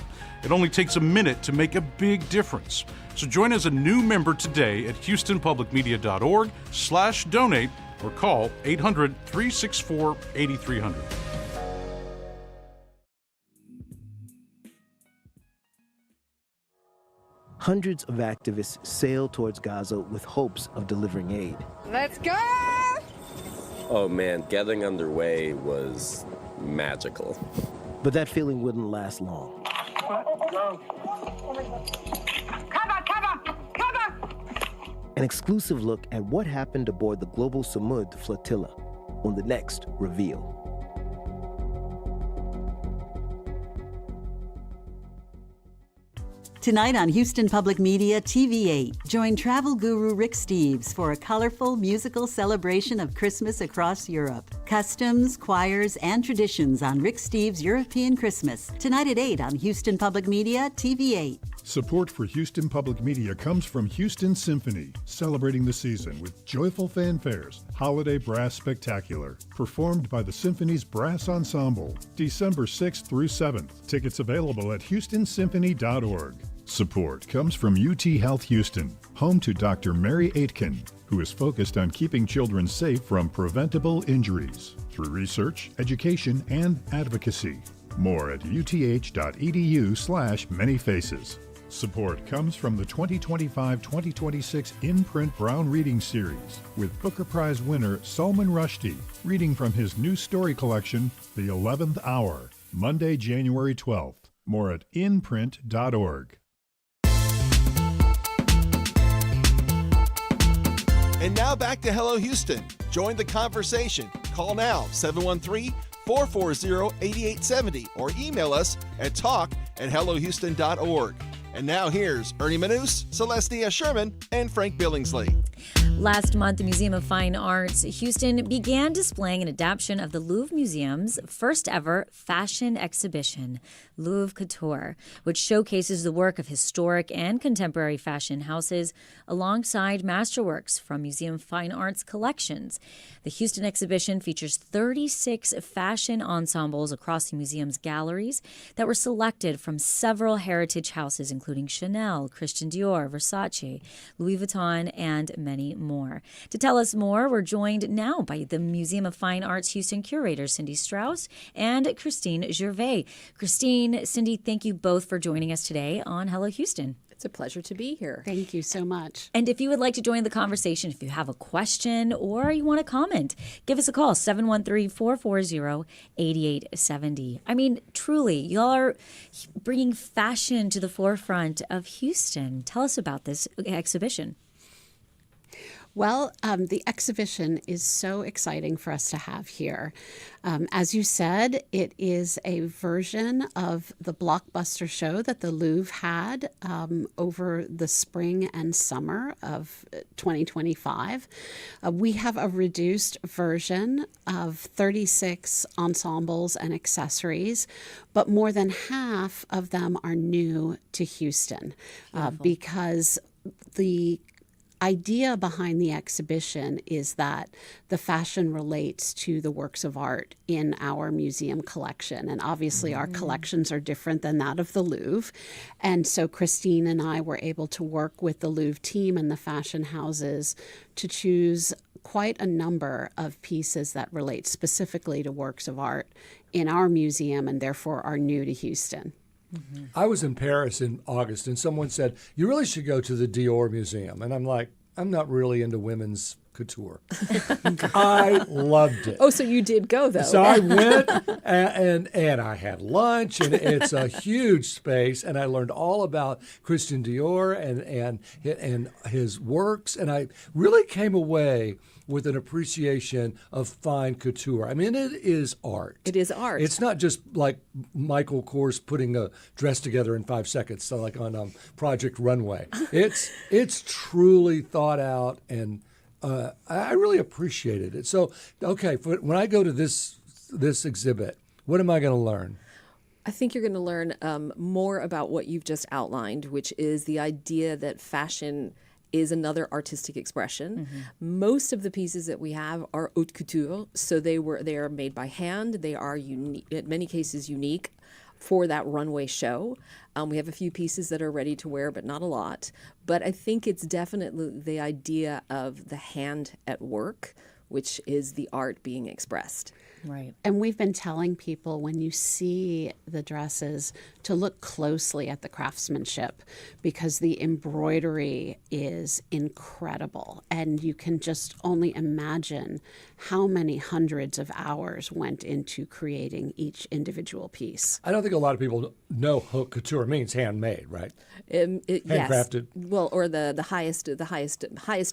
It only takes a minute to make a big difference. So join as a new member today at houstonpublicmedia.org/donate or call 800-364-8300. Hundreds of activists sailed towards Gaza with hopes of delivering aid. Let's go! Oh man, getting underway was magical. But that feeling wouldn't last long. Cover! An exclusive look at what happened aboard the Global Samud flotilla on the next Reveal. Tonight on Houston Public Media TV8, join travel guru Rick Steves for a colorful musical celebration of Christmas across Europe. Customs, choirs, and traditions on Rick Steves' European Christmas. Tonight at 8 on Houston Public Media TV8. Support for Houston Public Media comes from Houston Symphony, celebrating the season with joyful fanfares, Holiday Brass Spectacular, performed by the Symphony's Brass Ensemble, December 6th through 7th. Tickets available at houstonsymphony.org. Support comes from UT Health Houston, home to Dr. Mary Aitken, who is focused on keeping children safe from preventable injuries through research, education, and advocacy. More at uth.edu/manyfaces. Support comes from the 2025-2026 In-Print Brown Reading Series with Booker Prize winner Salman Rushdie reading from his new story collection, The 11th Hour, Monday, January 12th. More at inprint.org. And now back to Hello Houston. Join the conversation. Call now, 713-440-8870, or email us at talk@hellohouston.org. And now here's Ernie Manous, Celestia Sherman, and Frank Billingsley. Last month, the Museum of Fine Arts Houston began displaying an adaptation of the Louvre Museum's first ever fashion exhibition, Louvre Couture, which showcases the work of historic and contemporary fashion houses alongside masterworks from Museum Fine Arts collections. The Houston exhibition features 36 fashion ensembles across the museum's galleries that were selected from several heritage houses, including Chanel, Christian Dior, Versace, Louis Vuitton, and many more. To tell us more, we're joined now by the Museum of Fine Arts Houston curators Cindi Strauss and Christine Gervais. Christine, Cindi, thank you both for joining us today on Hello Houston. It's a pleasure to be here. Thank you so much. And if you would like to join the conversation, if you have a question or you want to comment, give us a call, 713-440-8870. I mean, truly, y'all are bringing fashion to the forefront of Houston. Tell us about this exhibition. Well, the exhibition is so exciting for us to have here. As you said, it is a version of the blockbuster show that the Louvre had over the spring and summer of 2025. We have a reduced version of 36 ensembles and accessories, but more than half of them are new to Houston because the idea behind the exhibition is that the fashion relates to the works of art in our museum collection. And obviously our collections are different than that of the Louvre. And so Christine and I were able to work with the Louvre team and the fashion houses to choose quite a number of pieces that relate specifically to works of art in our museum and therefore are new to Houston. I was in Paris in August, and someone said, you really should go to the Dior Museum. And I'm like, I'm not really into women's couture. I loved it. Oh, so you did go, though. So I went, and I had lunch, and it's a huge space, and I learned all about Christian Dior and his works, and I really came away with an appreciation of fine couture. I mean, it is art. It is art. It's not just like Michael Kors putting a dress together in 5 seconds, so like on Project Runway. It's truly thought out, and I really appreciated it. So, okay, when I go to this exhibit, what am I going to learn? I think you're going to learn more about what you've just outlined, which is the idea that fashion is another artistic expression. Most of the pieces that we have are haute couture, so they are made by hand. They are unique, in many cases unique for that runway show. We have a few pieces that are ready to wear, but not a lot. But I think it's definitely the idea of the hand at work, which is the art being expressed. Right. And we've been telling people when you see the dresses to look closely at the craftsmanship because the embroidery is incredible. And you can just only imagine how many hundreds of hours went into creating each individual piece. I don't think a lot of people know haute couture means handmade, right? Yes. Handcrafted. Well, or the highest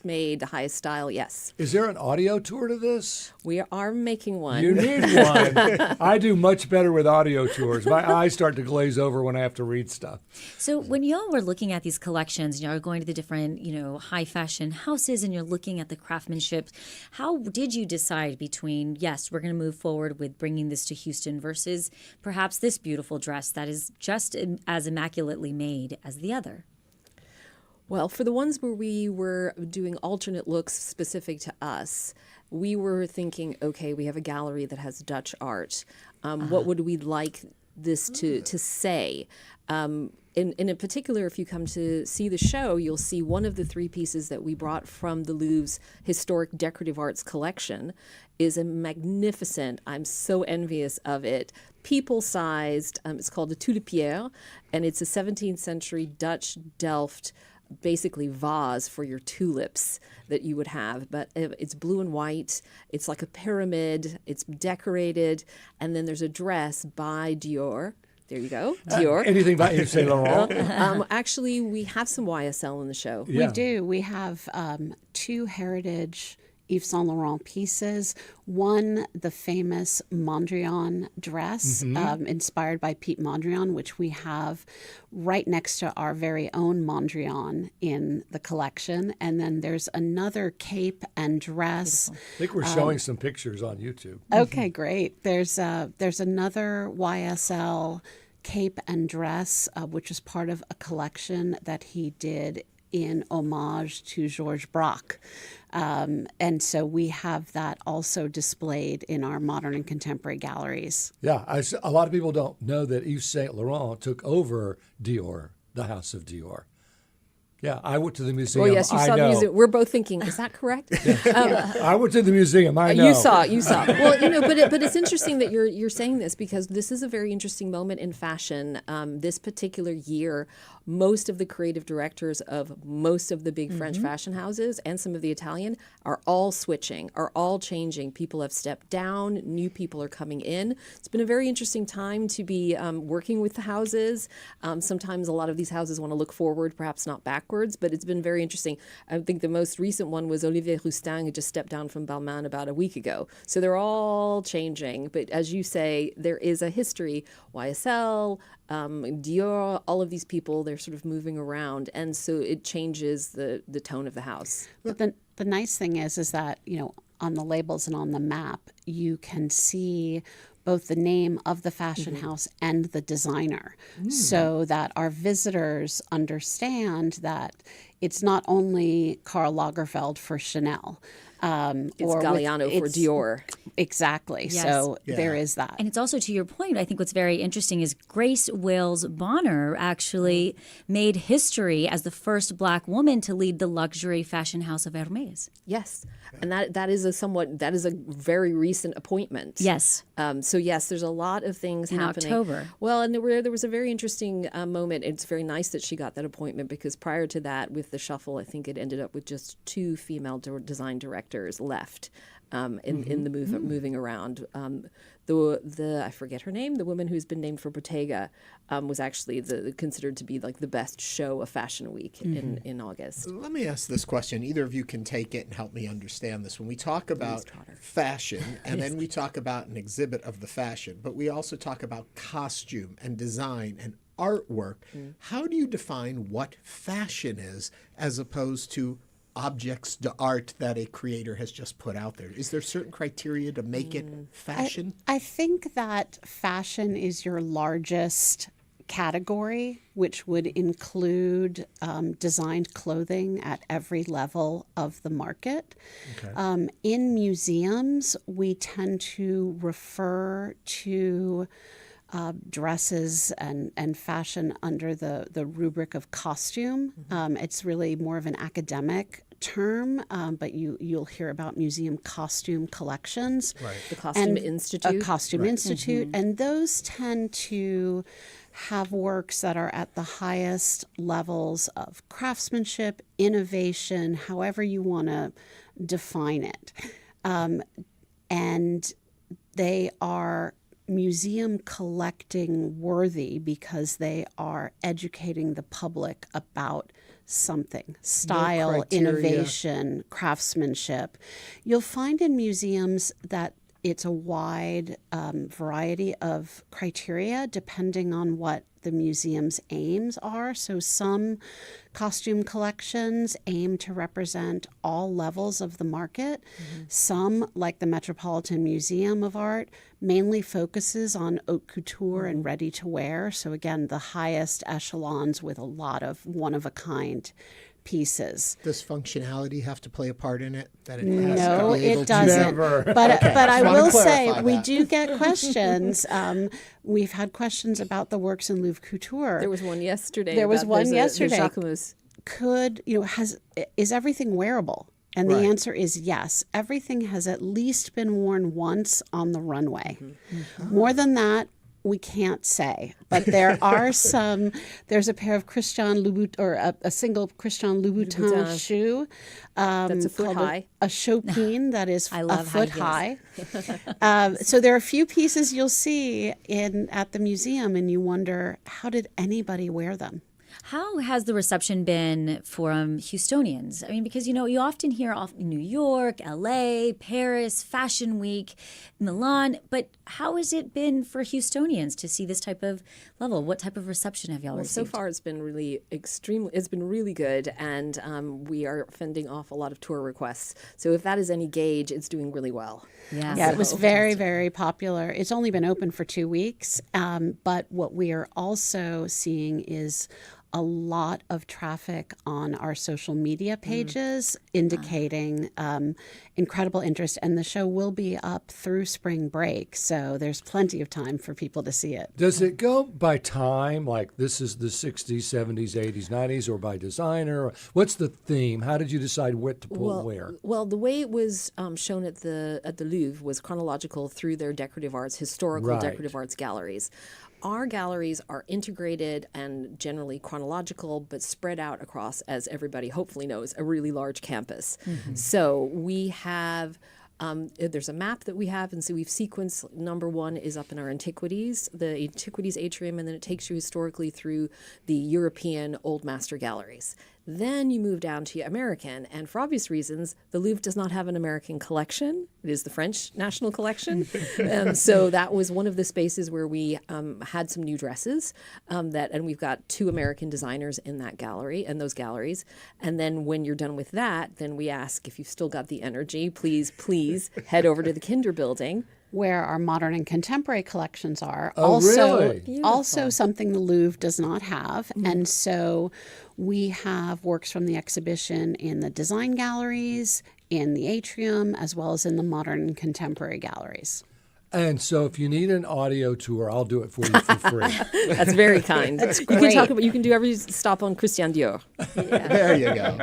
made, the highest style, yes. Is there an audio tour tour to this? We are making one. You need one. I do much better with audio tours. My eyes start to glaze over when I have to read stuff. So when y'all were looking at these collections, you're going to the different, high fashion houses and you're looking at the craftsmanship, how did you decide between, yes, we're going to move forward with bringing this to Houston versus perhaps this beautiful dress that is just as immaculately made as the other? Well, for the ones where we were doing alternate looks specific to us, we were thinking, okay, we have a gallery that has Dutch art. What would we like this to say? In particular, if you come to see the show, you'll see one of the 3 pieces that we brought from the Louvre's historic decorative arts collection is a magnificent, I'm so envious of it, people-sized, it's called a tulipière, and it's a 17th century Dutch Delft basically vase for your tulips that you would have, but it's blue and white. It's like a pyramid. It's decorated, and then there's a dress by Dior. There you go, Dior. Anything by Yves Saint Laurent? Actually, we have some YSL in the show. We do. We have 2 heritage Yves Saint Laurent pieces. One, the famous Mondrian dress, inspired by Piet Mondrian, which we have right next to our very own Mondrian in the collection. And then there's another cape and dress. Beautiful. I think we're showing some pictures on YouTube. Okay, great. There's another YSL cape and dress, which is part of a collection that he did in homage to Georges Braque. And so we have that also displayed in our modern and contemporary galleries. Yeah, a lot of people don't know that Yves Saint Laurent took over Dior, the House of Dior. Yeah, I went to the museum. Oh, yes, you saw the museum. We're both thinking, is that correct? I went to the museum. I know. You saw. Well, but it's interesting that you're saying this because this is a very interesting moment in fashion. This particular year, most of the creative directors of most of the big French fashion houses and some of the Italian are all switching, are all changing. People have stepped down. New people are coming in. It's been a very interesting time to be working with the houses. Sometimes a lot of these houses want to look forward, perhaps not backwards, but it's been very interesting. I think the most recent one was Olivier Rousteing, who just stepped down from Balmain about a week ago. So they're all changing. But as you say, there is a history. YSL, Dior, all of these people, they're sort of moving around. And so it changes the tone of the house. But the nice thing is that, on the labels and on the map, you can see both the name of the fashion house and the designer, so that our visitors understand that it's not only Karl Lagerfeld for Chanel. It's Galliano for Dior. Exactly. Yes. So there is that. And it's also, to your point, I think what's very interesting is Grace Wales Bonner actually made history as the first Black woman to lead the luxury fashion house of Hermes. Yes. And that is a very recent appointment. Yes. So yes, there's a lot of things in happening. October. Well, and there was a very interesting moment. It's very nice that she got that appointment because prior to that, with the shuffle, I think it ended up with just 2 female design directors left in the moving around. The I forget her name. The woman who's been named for Bottega was actually considered to be like the best show of Fashion Week in August. Let me ask this question. Either of you can take it and help me understand this. When we talk about fashion, and then we talk about an exhibit of the fashion, but we also talk about costume and design and artwork. How do you define what fashion is as opposed to objects d'art that a creator has just put out there? Is there certain criteria to make it fashion? I think that fashion is your largest category, which would include designed clothing at every level of the market. Okay. In museums, we tend to refer to dresses and fashion under the rubric of costume. It's really more of an academic term, but you'll hear about museum costume collections. Right. The Costume Institute. A Costume Institute. And those tend to have works that are at the highest levels of craftsmanship, innovation, however you want to define it. And they are museum collecting worthy because they are educating the public about something: style, criteria. innovation, craftsmanship. You'll find in museums that it's a wide variety of criteria depending on what the museum's aims are. So some costume collections aim to represent all levels of the market. Some, like the Metropolitan Museum of Art, mainly focuses on haute couture and ready-to-wear. So again, the highest echelons with a lot of one-of-a-kind pieces. Does functionality have to play a part in it? That it has No, to be able it doesn't. Never. But Okay. but I Just wanna will say clarify we that. do get questions. We've had questions about the works in Louvre Couture. There was one yesterday. There was about- one there's yesterday. Jacquemus. Is everything wearable? And the Right. answer is yes. Everything has at least been worn once on the runway. More than that, we can't say, but there are some. There's a pair of Christian Louboutin, or a single Christian Louboutin Louboutin. shoe. That's a foot called high. A chopin that is I a love foot high high. So there are a few pieces you'll see at the museum, and you wonder, how did anybody wear them? How has the reception been from Houstonians? I mean, because, you often hear off New York, LA, Paris, Fashion Week, Milan, but how has it been for Houstonians to see this type of level? What type of reception have y'all Well, received? so far it's been really it's been really good, and we are fending off a lot of tour requests. So if that is any gauge, it's doing really well. Yeah, it was very, very popular. It's only been open for 2 weeks, but what we are also seeing is a lot of traffic on our social media pages indicating incredible interest, and the show will be up through spring break, so there's plenty of time for people to see it. Does it go by time, like this is the 60s, 70s, 80s, 90s, or by designer? What's the theme? How did you decide what to put where? Well, the way it was shown at the Louvre was chronological through their decorative arts, historical Right. decorative arts galleries. Our galleries are integrated and generally chronological, but spread out across, as everybody hopefully knows, a really large campus. So we have, there's a map that we have, and so we've sequenced. Number one is up in our antiquities, the antiquities atrium, and then it takes you historically through the European Old Master galleries. Then you move down to American, and for obvious reasons, the Louvre does not have an American collection. It is the French national collection. So that was one of the spaces where we had some new dresses, and we've got 2 American designers in that gallery and those galleries. And then when you're done with that, then we ask if you've still got the energy, please head over to the Kinder Building, where our modern and contemporary collections are. Oh, really? Also something the Louvre does not have. And so we have works from the exhibition in the design galleries, in the atrium, as well as in the modern and contemporary galleries. And so if you need an audio tour, I'll do it for you for free. That's very kind. That's You can great. talk about. You can do every stop on Christian Dior. There you go.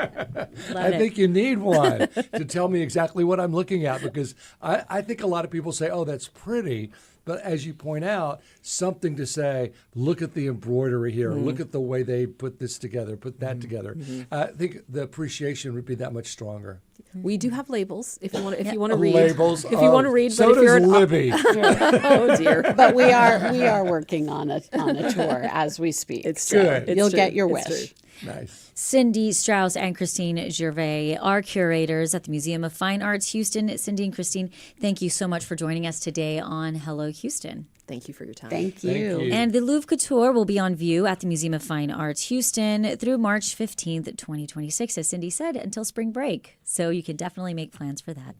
I think you need one to tell me exactly what I'm looking at, because I think a lot of people say, oh, that's pretty. But as you point out, something to say, look at the embroidery here, look at the way they put this together, put that together. I think the appreciation would be that much stronger. We do have labels if you want. If you want to read. Labels. If you want to read, So but if you're does an Libby. oh dear. But we are working on a tour as we speak. It's so good. It's you'll true. get your It's wish. Nice. Cindi, Strauss, and Christine Gervais are curators at the Museum of Fine Arts, Houston. Cindi and Christine, thank you so much for joining us today on Hello Houston. Thank you for your time. Thank you. Thank you. And the Louvre Couture will be on view at the Museum of Fine Arts, Houston through March 15th, 2026, as Cindi said, until spring break. So you can definitely make plans for that.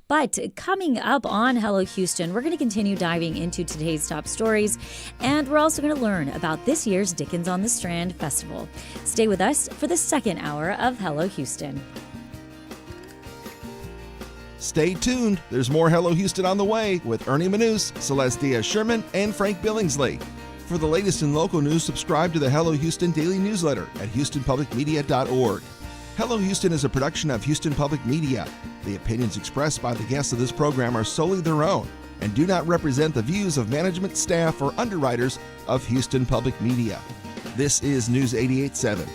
But coming up on Hello Houston, we're going to continue diving into today's top stories. And we're also going to learn about this year's Dickens on the Strand Festival. Stay with us for the second hour of Hello Houston. Stay tuned. There's more Hello Houston on the way with Ernie Manous, Celeste Diaz-Sherman, and Frank Billingsley. For the latest in local news, subscribe to the Hello Houston daily newsletter at houstonpublicmedia.org. Hello Houston is a production of Houston Public Media. The opinions expressed by the guests of this program are solely their own and do not represent the views of management, staff, or underwriters of Houston Public Media. This is News 88.7.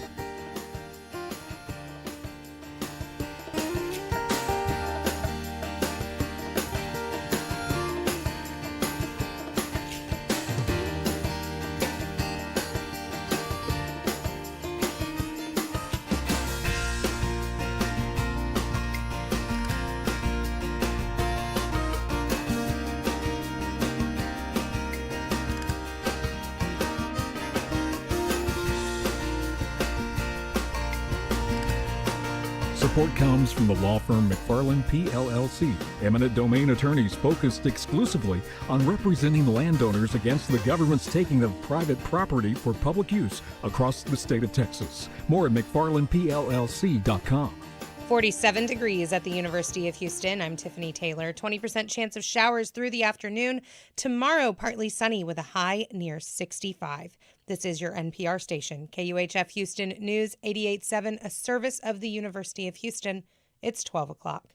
support comes from the law firm McFarland PLLC, eminent domain attorneys focused exclusively on representing landowners against the government's taking of private property for public use across the state of Texas. More at McFarlandPLLC.com. 47 degrees at the University of Houston. I'm Tiffany Taylor. 20% chance of showers through the afternoon. Tomorrow, partly sunny with a high near 65. This is your NPR station, KUHF Houston News 88.7, a service of the University of Houston. It's 12 o'clock.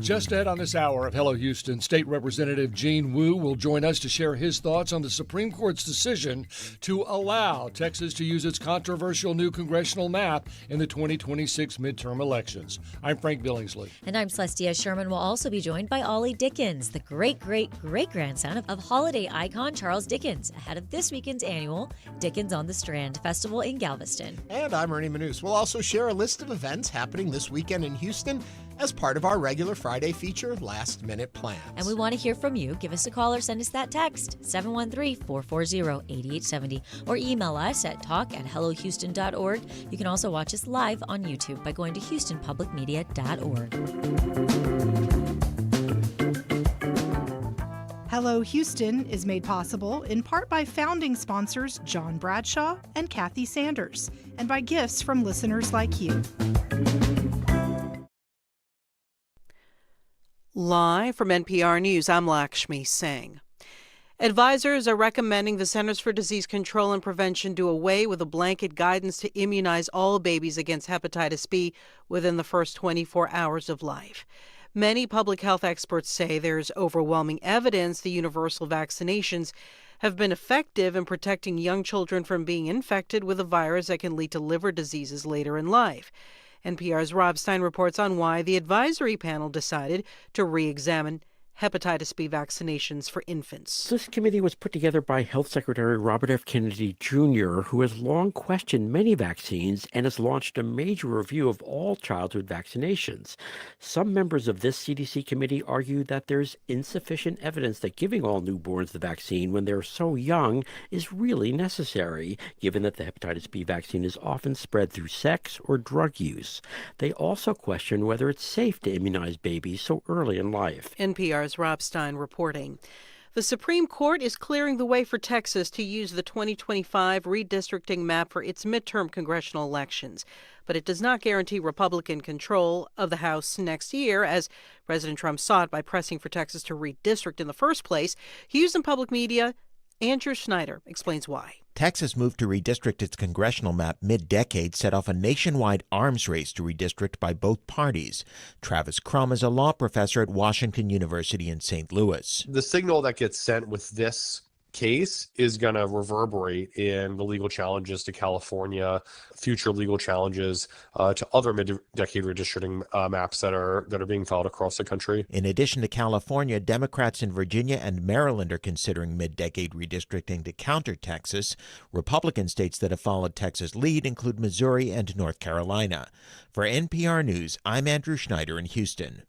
Just ahead on this hour of Hello Houston, State Representative Gene Wu will join us to share his thoughts on the Supreme Court's decision to allow Texas to use its controversial new congressional map in the 2026 midterm elections. I'm Frank Billingsley. And I'm Celestia Sherman. We'll also be joined by Ollie Dickens, the great-great-great-grandson of holiday icon Charles Dickens, ahead of this weekend's annual Dickens on the Strand Festival in Galveston. And I'm Ernie Manous. We'll also share a list of events happening this weekend in Houston as part of our regular Friday feature, Last Minute Plans. And we want to hear from you. Give us a call or send us that text, 713-440-8870, or email us at talk@hellohouston.org. You can also watch us live on YouTube by going to houstonpublicmedia.org. Hello Houston is made possible in part by founding sponsors John Bradshaw and Kathy Sanders, and by gifts from listeners like you. Live from NPR News, I'm Lakshmi Singh. Advisors are recommending the Centers for Disease Control and Prevention do away with a blanket guidance to immunize all babies against hepatitis B within the first 24 hours of life. Many public health experts say there's overwhelming evidence the universal vaccinations have been effective in protecting young children from being infected with a virus that can lead to liver diseases later in life. NPR's Rob Stein reports on why the advisory panel decided to re-examine hepatitis B vaccinations for infants. This committee was put together by Health Secretary Robert F. Kennedy Jr., who has long questioned many vaccines and has launched a major review of all childhood vaccinations. Some members of this CDC committee argue that there's insufficient evidence that giving all newborns the vaccine when they're so young is really necessary, given that the hepatitis B vaccine is often spread through sex or drug use. They also question whether it's safe to immunize babies so early in life. NPR's Rob Stein reporting. The Supreme Court is clearing the way for Texas to use the 2025 redistricting map for its midterm congressional elections. But it does not guarantee Republican control of the House next year, as President Trump sought by pressing for Texas to redistrict in the first place. Houston Public Media, Andrew Schneider explains why. Texas' move to redistrict its congressional map mid-decade set off a nationwide arms race to redistrict by both parties. Travis Crum is a law professor at Washington University in St. Louis. The signal that gets sent with this case is going to reverberate in the legal challenges to California, future legal challenges to other mid-decade redistricting maps that are being filed across the country. In addition to California, Democrats in Virginia and Maryland are considering mid-decade redistricting to counter Texas. Republican states that have followed Texas' lead include Missouri and North Carolina. For NPR News, I'm Andrew Schneider in Houston.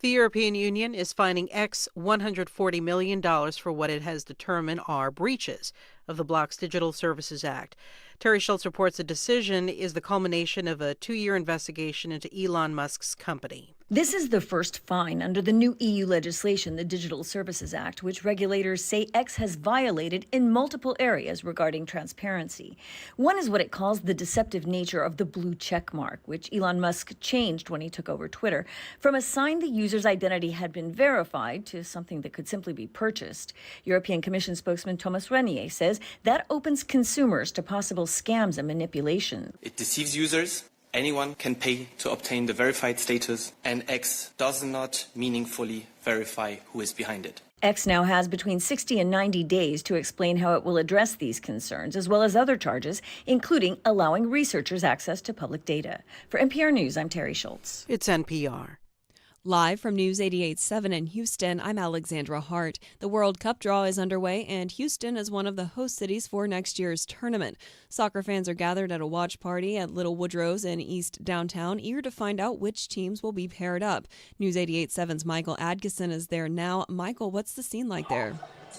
The European Union is fining X $140 million for what it has determined are breaches of the bloc's Digital Services Act. Terry Schultz reports the decision is the culmination of a 2-year investigation into Elon Musk's company. This is the first fine under the new EU legislation, the Digital Services Act, which regulators say X has violated in multiple areas regarding transparency. One is what it calls the deceptive nature of the blue check mark, which Elon Musk changed when he took over Twitter, from a sign the user's identity had been verified to something that could simply be purchased. European Commission spokesman Thomas Renier says that opens consumers to possible scams and manipulation. It deceives users. Anyone can pay to obtain the verified status, and X does not meaningfully verify who is behind it. X now has between 60 and 90 days to explain how it will address these concerns, as well as other charges, including allowing researchers access to public data. For NPR News, I'm Terry Schultz. It's NPR. Live from News 88.7 in Houston, I'm Alexandra Hart. The World Cup draw is underway, and Houston is one of the host cities for next year's tournament. Soccer fans are gathered at a watch party at Little Woodrow's in East Downtown, eager to find out which teams will be paired up. News 88.7's Michael Adkison is there now. Michael, what's the scene like there?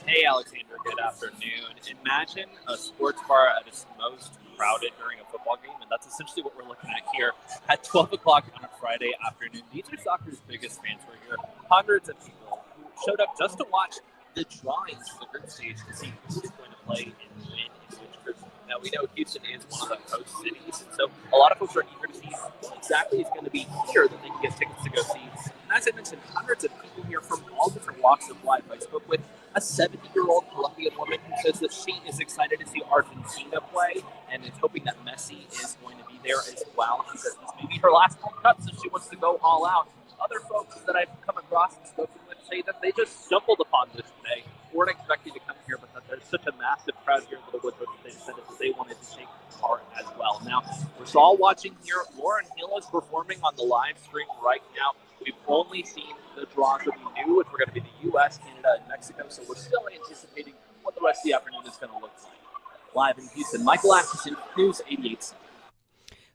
Hey, Alexandra, good afternoon. Imagine a sports bar at its most crowded during a football game, and that's essentially what we're looking at here at 12 o'clock on a Friday afternoon. These are soccer's biggest fans. We're here. Hundreds of people who showed up just to watch the drawings of the group stage to see who's going to play and win in which group. Now, we know Houston is one of the host cities, and so a lot of folks are eager to see what exactly is going to be here that they can get tickets to go see. And as I mentioned, hundreds of people here from all different walks of life. I spoke with a 70-year-old Colombian woman who says that she is excited to see Argentina play and is hoping that Messi is going to be there as well. She says this may be her last World Cup, so she wants to go all out. Other folks that I've come across and spoken with say that they just stumbled upon this today, weren't expecting to come here, but that there's such a massive crowd here in the Woodbridge that they decided that they wanted to take part as well. Now, we're all watching here. Lauren Hill is performing on the live stream right now. We've only seen the draws that we knew, which were going to be the U.S., Canada, and Mexico, so we're still anticipating what the rest of the afternoon is going to look like. Live in Houston, Michael Atkinson, News 88.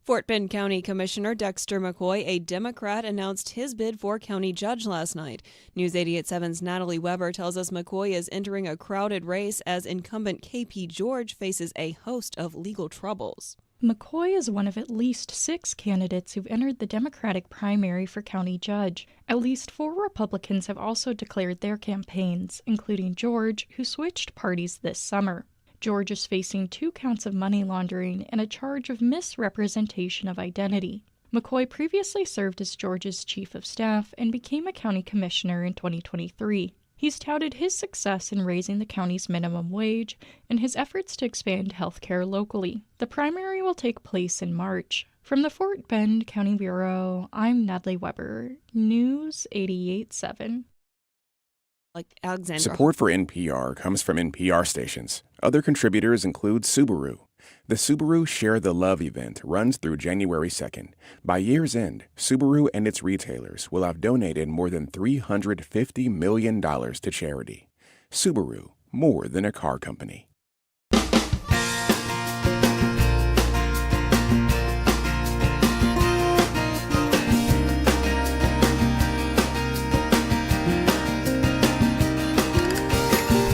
Fort Bend County Commissioner Dexter McCoy, a Democrat, announced his bid for county judge last night. News 88.7's Natalie Weber tells us McCoy is entering a crowded race as incumbent KP George faces a host of legal troubles. McCoy is one of at least 6 candidates who've entered the Democratic primary for county judge. At least 4 Republicans have also declared their campaigns, including George, who switched parties this summer. George is facing 2 counts of money laundering and a charge of misrepresentation of identity. McCoy previously served as George's chief of staff and became a county commissioner in 2023. He's touted his success in raising the county's minimum wage and his efforts to expand health care locally. The primary will take place in March. From the Fort Bend County Bureau, I'm Natalie Weber, News 88.7. Support for NPR comes from NPR stations. Other contributors include Subaru. The Subaru Share the Love event runs through January 2nd. By year's end, Subaru and its retailers will have donated more than $350 million to charity. Subaru, more than a car company.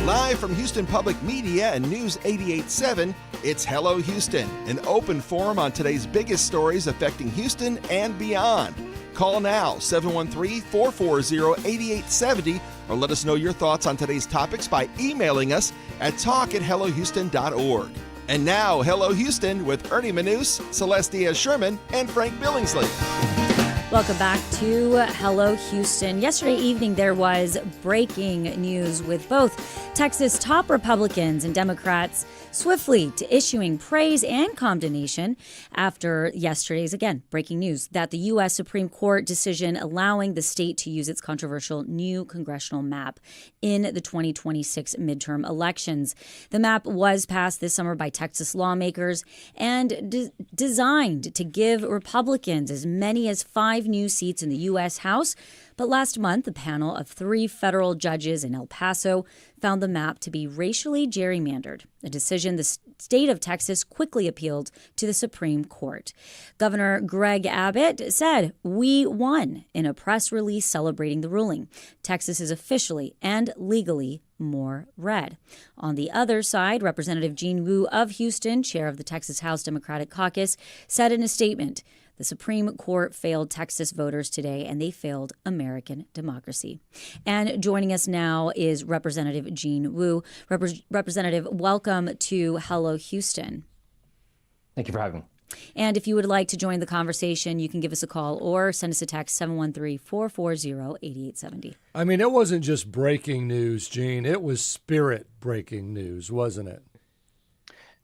Live from Houston Public Media and News 88.7, it's Hello Houston, an open forum on today's biggest stories affecting Houston and beyond. Call now, 713-440-8870, or let us know your thoughts on today's topics by emailing us at talk@hellohouston.org. And now, Hello Houston with Ernie Manous, Celeste Diaz-Sherman, and Frank Billingsley. Welcome back to Hello Houston. Yesterday evening, there was breaking news with both Texas top Republicans and Democrats swiftly to issuing praise and condemnation after yesterday's, again, breaking news that the U.S. Supreme Court decision allowing the state to use its controversial new congressional map in the 2026 midterm elections. The map was passed this summer by Texas lawmakers and designed to give Republicans as many as 5 new seats in the U.S. House. But last month, a panel of 3 federal judges in El Paso found the map to be racially gerrymandered, a decision the state of Texas quickly appealed to the Supreme Court. Governor Greg Abbott said, "We won," in a press release celebrating the ruling. Texas is officially and legally more red. On the other side, Representative Jean Wu of Houston, chair of the Texas House Democratic Caucus, said in a statement, "The Supreme Court failed Texas voters today, and they failed American democracy." And joining us now is Representative Jean Wu. Representative, welcome to Hello Houston. Thank you for having me. And if you would like to join the conversation, you can give us a call or send us a text, 713-440-8870. I mean, it wasn't just breaking news, Gene. It was spirit breaking news, wasn't it?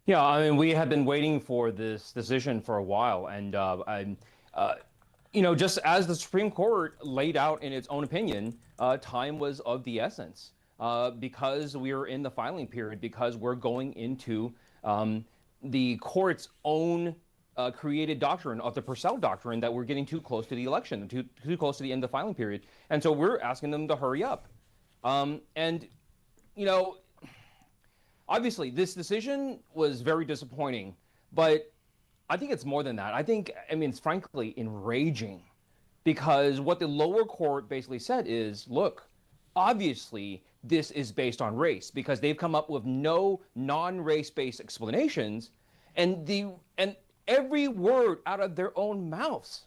Yeah, I mean, we have been waiting for this decision for a while, and just as the Supreme Court laid out in its own opinion, time was of the essence because we are in the filing period, because we're going into the court's own created doctrine of the Purcell doctrine that we're getting too close to the election, too close to the end of the filing period, and so we're asking them to hurry up, Obviously, this decision was very disappointing, but I think it's more than that. I mean, it's frankly enraging because what the lower court basically said is, look, obviously this is based on race because they've come up with no non-race-based explanations, And every word out of their own mouths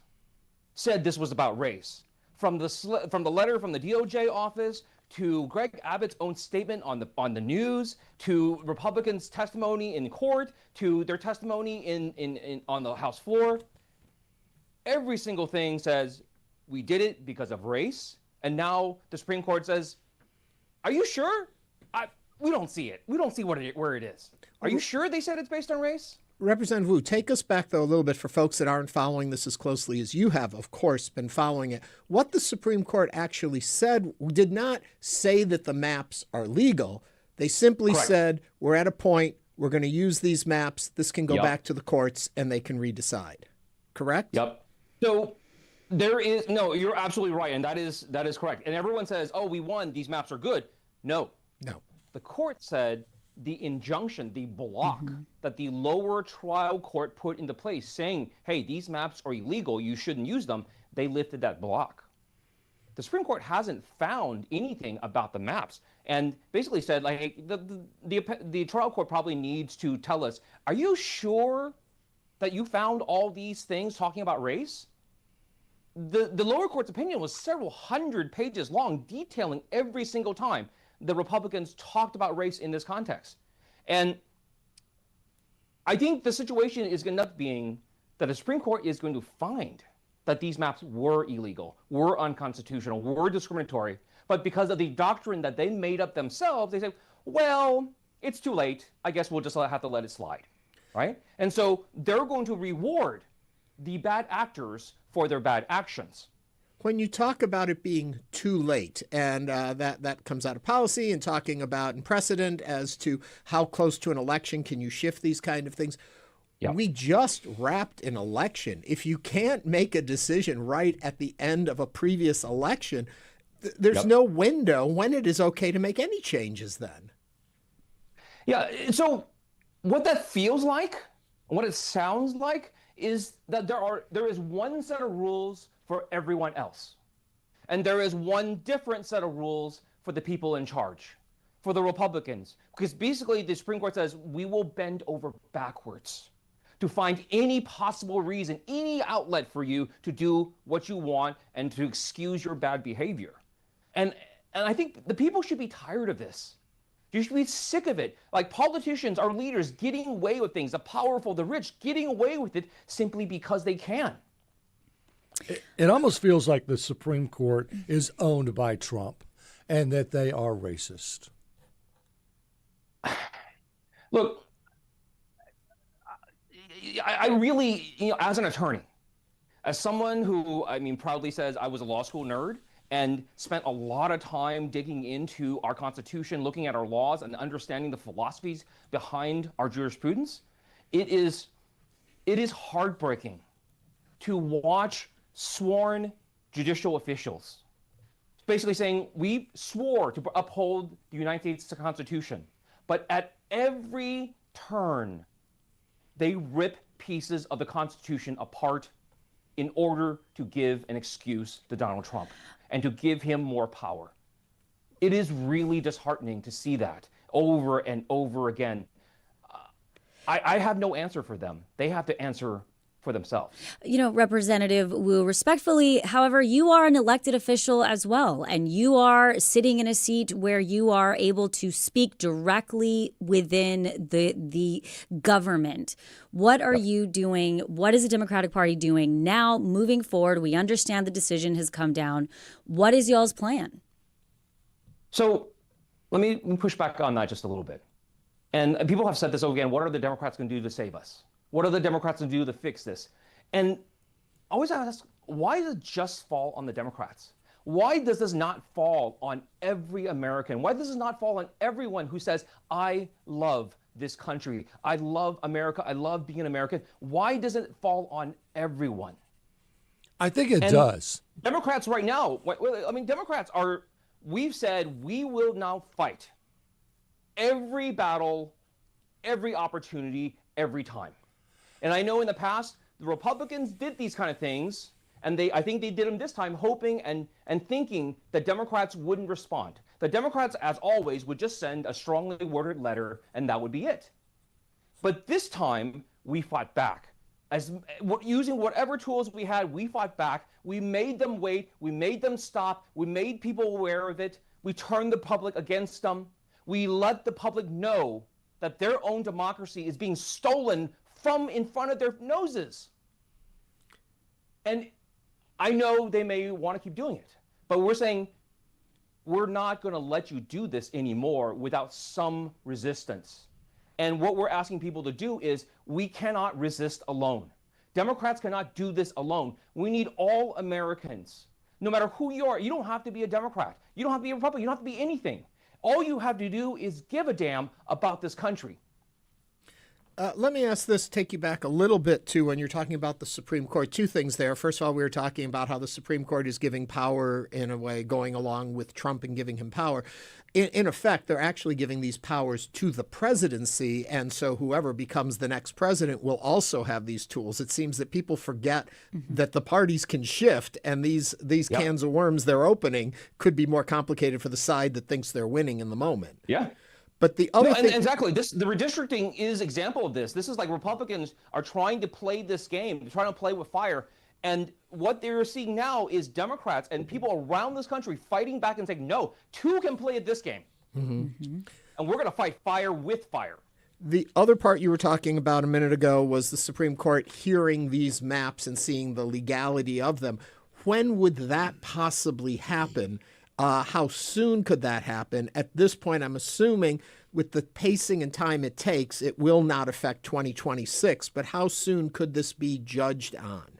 said this was about race. From the letter from the DOJ office to Greg Abbott's own statement on the news, to Republicans' testimony in court, to their testimony on the House floor, every single thing says we did it because of race. And now the Supreme Court says, "Are you sure? We don't see it. We don't see where it is. Are you sure they said it's based on race?" Representative Wu, take us back, though, a little bit for folks that aren't following this as closely as you have, of course, been following it. What the Supreme Court actually said did not say that the maps are legal. They simply said, we're at a point, we're going to use these maps, this can go back to the courts, and they can redecide. Correct? Yep. So you're absolutely right, and that is correct. And everyone says, oh, we won, these maps are good. No. The court said the injunction, the block that the lower trial court put into place saying, hey, these maps are illegal, you shouldn't use them, they lifted that block. The Supreme Court hasn't found anything about the maps and basically said, like, the trial court probably needs to tell us, are you sure that you found all these things talking about race? The lower court's opinion was several hundred pages long, detailing every single time the Republicans talked about race in this context. And I think the situation is going to end up being that the Supreme Court is going to find that these maps were illegal, were unconstitutional, were discriminatory. But because of the doctrine that they made up themselves, they say, well, it's too late. I guess we'll just have to let it slide, right? And so they're going to reward the bad actors for their bad actions. When you talk about it being too late, and that comes out of policy and talking about precedent as to how close to an election can you shift these kind of things, we just wrapped an election. If you can't make a decision right at the end of a previous election, there's no window when it is okay to make any changes then. Yeah, so what that feels like, what it sounds like, is that there is one set of rules for everyone else. And there is one different set of rules for the people in charge, for the Republicans. Because basically the Supreme Court says we will bend over backwards to find any possible reason, any outlet for you to do what you want and to excuse your bad behavior. And I think the people should be tired of this. You should be sick of it. Like politicians, our leaders, getting away with things, the powerful, the rich, getting away with it simply because they can. It almost feels like the Supreme Court is owned by Trump and that they are racist. Look, I really, as an attorney, as someone who, proudly says I was a law school nerd and spent a lot of time digging into our Constitution, looking at our laws and understanding the philosophies behind our jurisprudence, it is heartbreaking to watch sworn judicial officials basically saying we swore to uphold the United States Constitution, but at every turn they rip pieces of the Constitution apart in order to give an excuse to Donald Trump and to give him more power. It is really disheartening to see that over and over again. I have no answer for them. They have to answer for themselves. Representative Wu, respectfully, however, you are an elected official as well, and you are sitting in a seat where you are able to speak directly within the government. What are you doing? What is the Democratic Party doing now moving forward? We understand the decision has come down. What is y'all's plan? So let me push back on that just a little bit. And people have said this again, what are the Democrats going to do to save us? What are the Democrats going to do to fix this? And I always ask, why does it just fall on the Democrats? Why does this not fall on every American? Why does this not fall on everyone who says, I love this country, I love America, I love being an American? Why doesn't it fall on everyone? I think it does. Democrats right now, Democrats are, we've said we will now fight every battle, every opportunity, every time. And I know in the past, the Republicans did these kind of things, and I think they did them this time, hoping and thinking that Democrats wouldn't respond. The Democrats, as always, would just send a strongly worded letter, and that would be it. But this time, we fought back. Using whatever tools we had, we fought back. We made them wait. We made them stop. We made people aware of it. We turned the public against them. We let the public know that their own democracy is being stolen from in front of their noses. And I know they may want to keep doing it, but we're saying we're not going to let you do this anymore without some resistance. And what we're asking people to do is we cannot resist alone. Democrats cannot do this alone. We need all Americans, no matter who you are. You don't have to be a Democrat. You don't have to be a Republican. You don't have to be anything. All you have to do is give a damn about this country. Let me ask this, take you back a little bit to when you're talking about the Supreme Court. Two things there. First of all, we were talking about how the Supreme Court is giving power in a way, going along with Trump and giving him power. In effect, they're actually giving these powers to the presidency, and so whoever becomes the next president will also have these tools. It seems that people forget that the parties can shift, and these cans of worms they're opening could be more complicated for the side that thinks they're winning in the moment. Yeah. But the other thing... Exactly. The redistricting is example of this. This is like Republicans are trying to play this game. They're trying to play with fire. And what they're seeing now is Democrats and people around this country fighting back and saying, no, two can play at this game. And we're going to fight fire with fire. The other part you were talking about a minute ago was the Supreme Court hearing these maps and seeing the legality of them. When would that possibly happen? How soon could that happen? At this point, I'm assuming with the pacing and time it takes, it will not affect 2026. But how soon could this be judged on?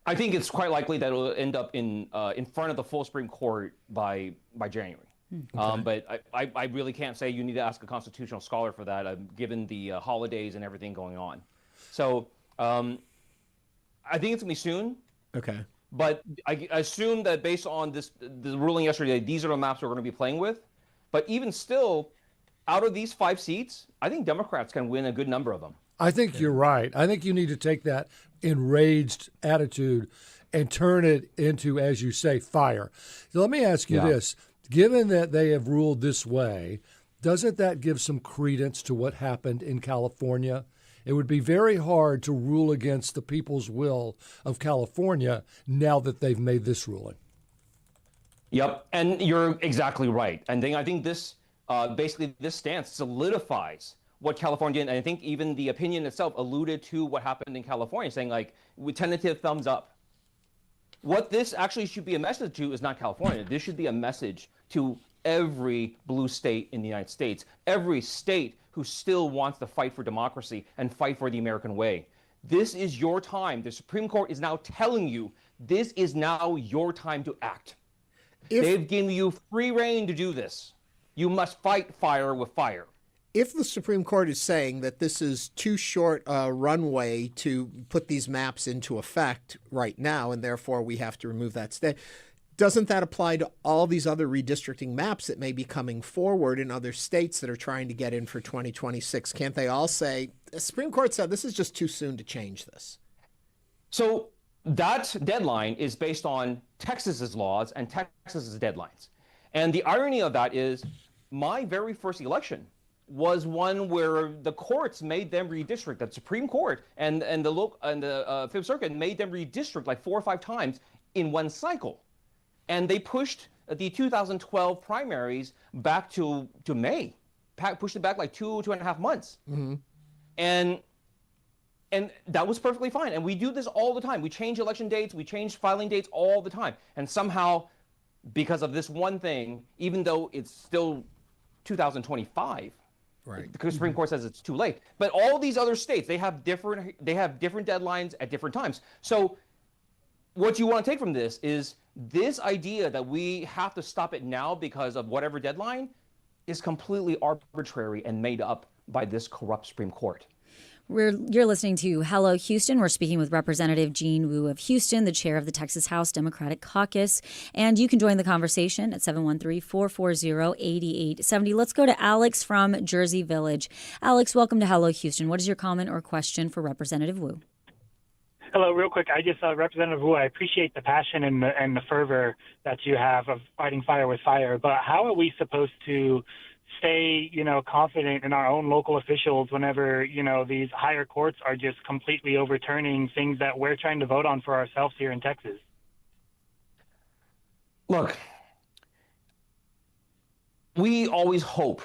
I think it's quite likely that it will end up in front of the full Supreme Court by January. Okay. But I really can't say. You need to ask a constitutional scholar for that, given the holidays and everything going on. So I think it's going to be soon. Okay. But I assume that based on the ruling yesterday, these are the maps we're going to be playing with. But even still, out of these 5 seats, I think Democrats can win a good number of them. I think you're right. I think you need to take that enraged attitude and turn it into, as you say, fire. So let me ask you this. Given that they have ruled this way, doesn't that give some credence to what happened in California? It would be very hard to rule against the people's will of California now that they've made this ruling. Yep, and you're exactly right. And then I think this, basically this stance solidifies what California, and I think even the opinion itself alluded to what happened in California, saying like, with tentative thumbs up. What this actually should be a message to is not California. This should be a message to every blue state in the United States, every state who still wants to fight for democracy and fight for the American way. This is your time. The Supreme Court is now telling you this is now your time to act. They've given you free rein to do this. You must fight fire with fire. If the Supreme Court is saying that this is too short a runway to put these maps into effect right now, and therefore we have to remove that stay, doesn't that apply to all these other redistricting maps that may be coming forward in other states that are trying to get in for 2026? Can't they all say, the Supreme Court said this is just too soon to change this? So that deadline is based on Texas's laws and Texas's deadlines. And the irony of that is my very first election was one where the courts made them redistrict. The Supreme Court and the Fifth Circuit made them redistrict like 4 or 5 times in one cycle. And they pushed the 2012 primaries back to May, pushed it back like 2.5 months. And that was perfectly fine. And we do this all the time. We change election dates, we change filing dates all the time. And somehow, because of this one thing, even though it's still 2025, right, the Supreme Court says it's too late. But all these other states, they have different deadlines at different times. So what you want to take from this is this idea that we have to stop it now because of whatever deadline is completely arbitrary and made up by this corrupt Supreme Court. You're listening to Hello Houston. We're speaking with Representative Jean Wu of Houston, the chair of the Texas House Democratic Caucus. And you can join the conversation at 713-440-8870. Let's go to Alex from Jersey Village. Alex, welcome to Hello Houston. What is your comment or question for Representative Wu? Hello, real quick. Representative Wu, I appreciate the passion and the fervor that you have of fighting fire with fire, but how are we supposed to stay, confident in our own local officials whenever, these higher courts are just completely overturning things that we're trying to vote on for ourselves here in Texas? Look, we always hope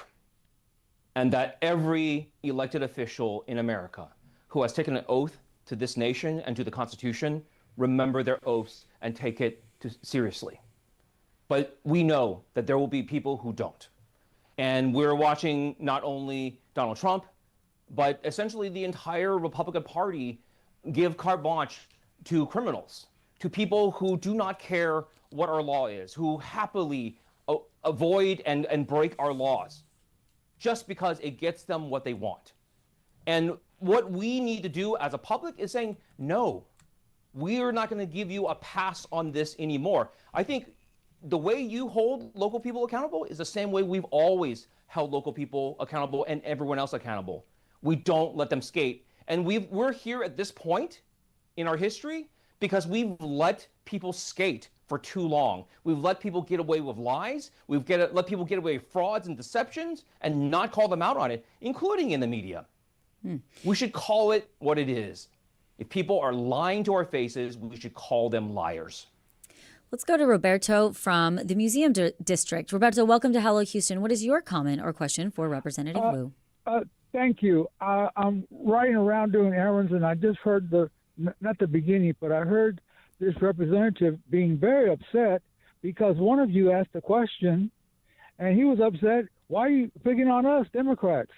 and that every elected official in America who has taken an oath to this nation and to the Constitution remember their oaths and take it seriously. But we know that there will be people who don't. And we're watching not only Donald Trump, but essentially the entire Republican Party give carte blanche to criminals, to people who do not care what our law is, who happily avoid and break our laws just because it gets them what they want. And what we need to do as a public is saying, no, we are not going to give you a pass on this anymore. I think the way you hold local people accountable is the same way we've always held local people accountable and everyone else accountable. We don't let them skate. And we're here at this point in our history because we've let people skate for too long. We've let people get away with lies. We've let people get away with frauds and deceptions and not call them out on it, including in the media. We should call it what it is. If people are lying to our faces, we should call them liars. Let's go to Roberto from the Museum District. Roberto, welcome to Hello Houston. What is your comment or question for Representative Wu? Thank you. I'm riding around doing errands, and I just heard not the beginning, but I heard this representative being very upset because one of you asked a question, and he was upset. Why are you picking on us, Democrats?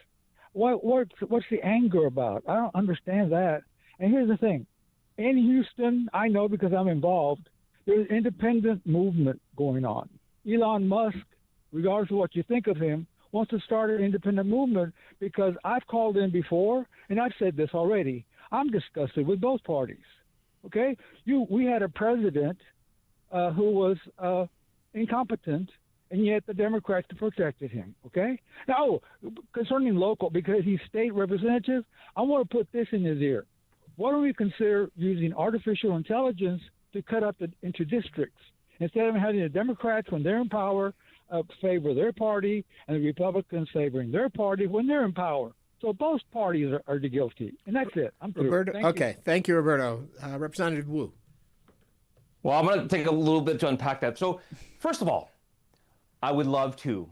What's the anger about? I don't understand that. And here's the thing. In Houston, I know because I'm involved, there's an independent movement going on. Elon Musk, regardless of what you think of him, wants to start an independent movement because I've called in before, and I've said this already. I'm disgusted with both parties. Okay? We had a president who was incompetent, and yet the Democrats protected him. Okay? Now, concerning local, because he's state representative, I want to put this in his ear. Why don't we consider using artificial intelligence to cut up into districts instead of having the Democrats, when they're in power, favor their party, and the Republicans favoring their party when they're in power? So both parties are guilty, and that's it. I'm through. Roberto, thank you, Roberto. Representative Wu. Well, I'm going to take a little bit to unpack that. So, first of all, I would love to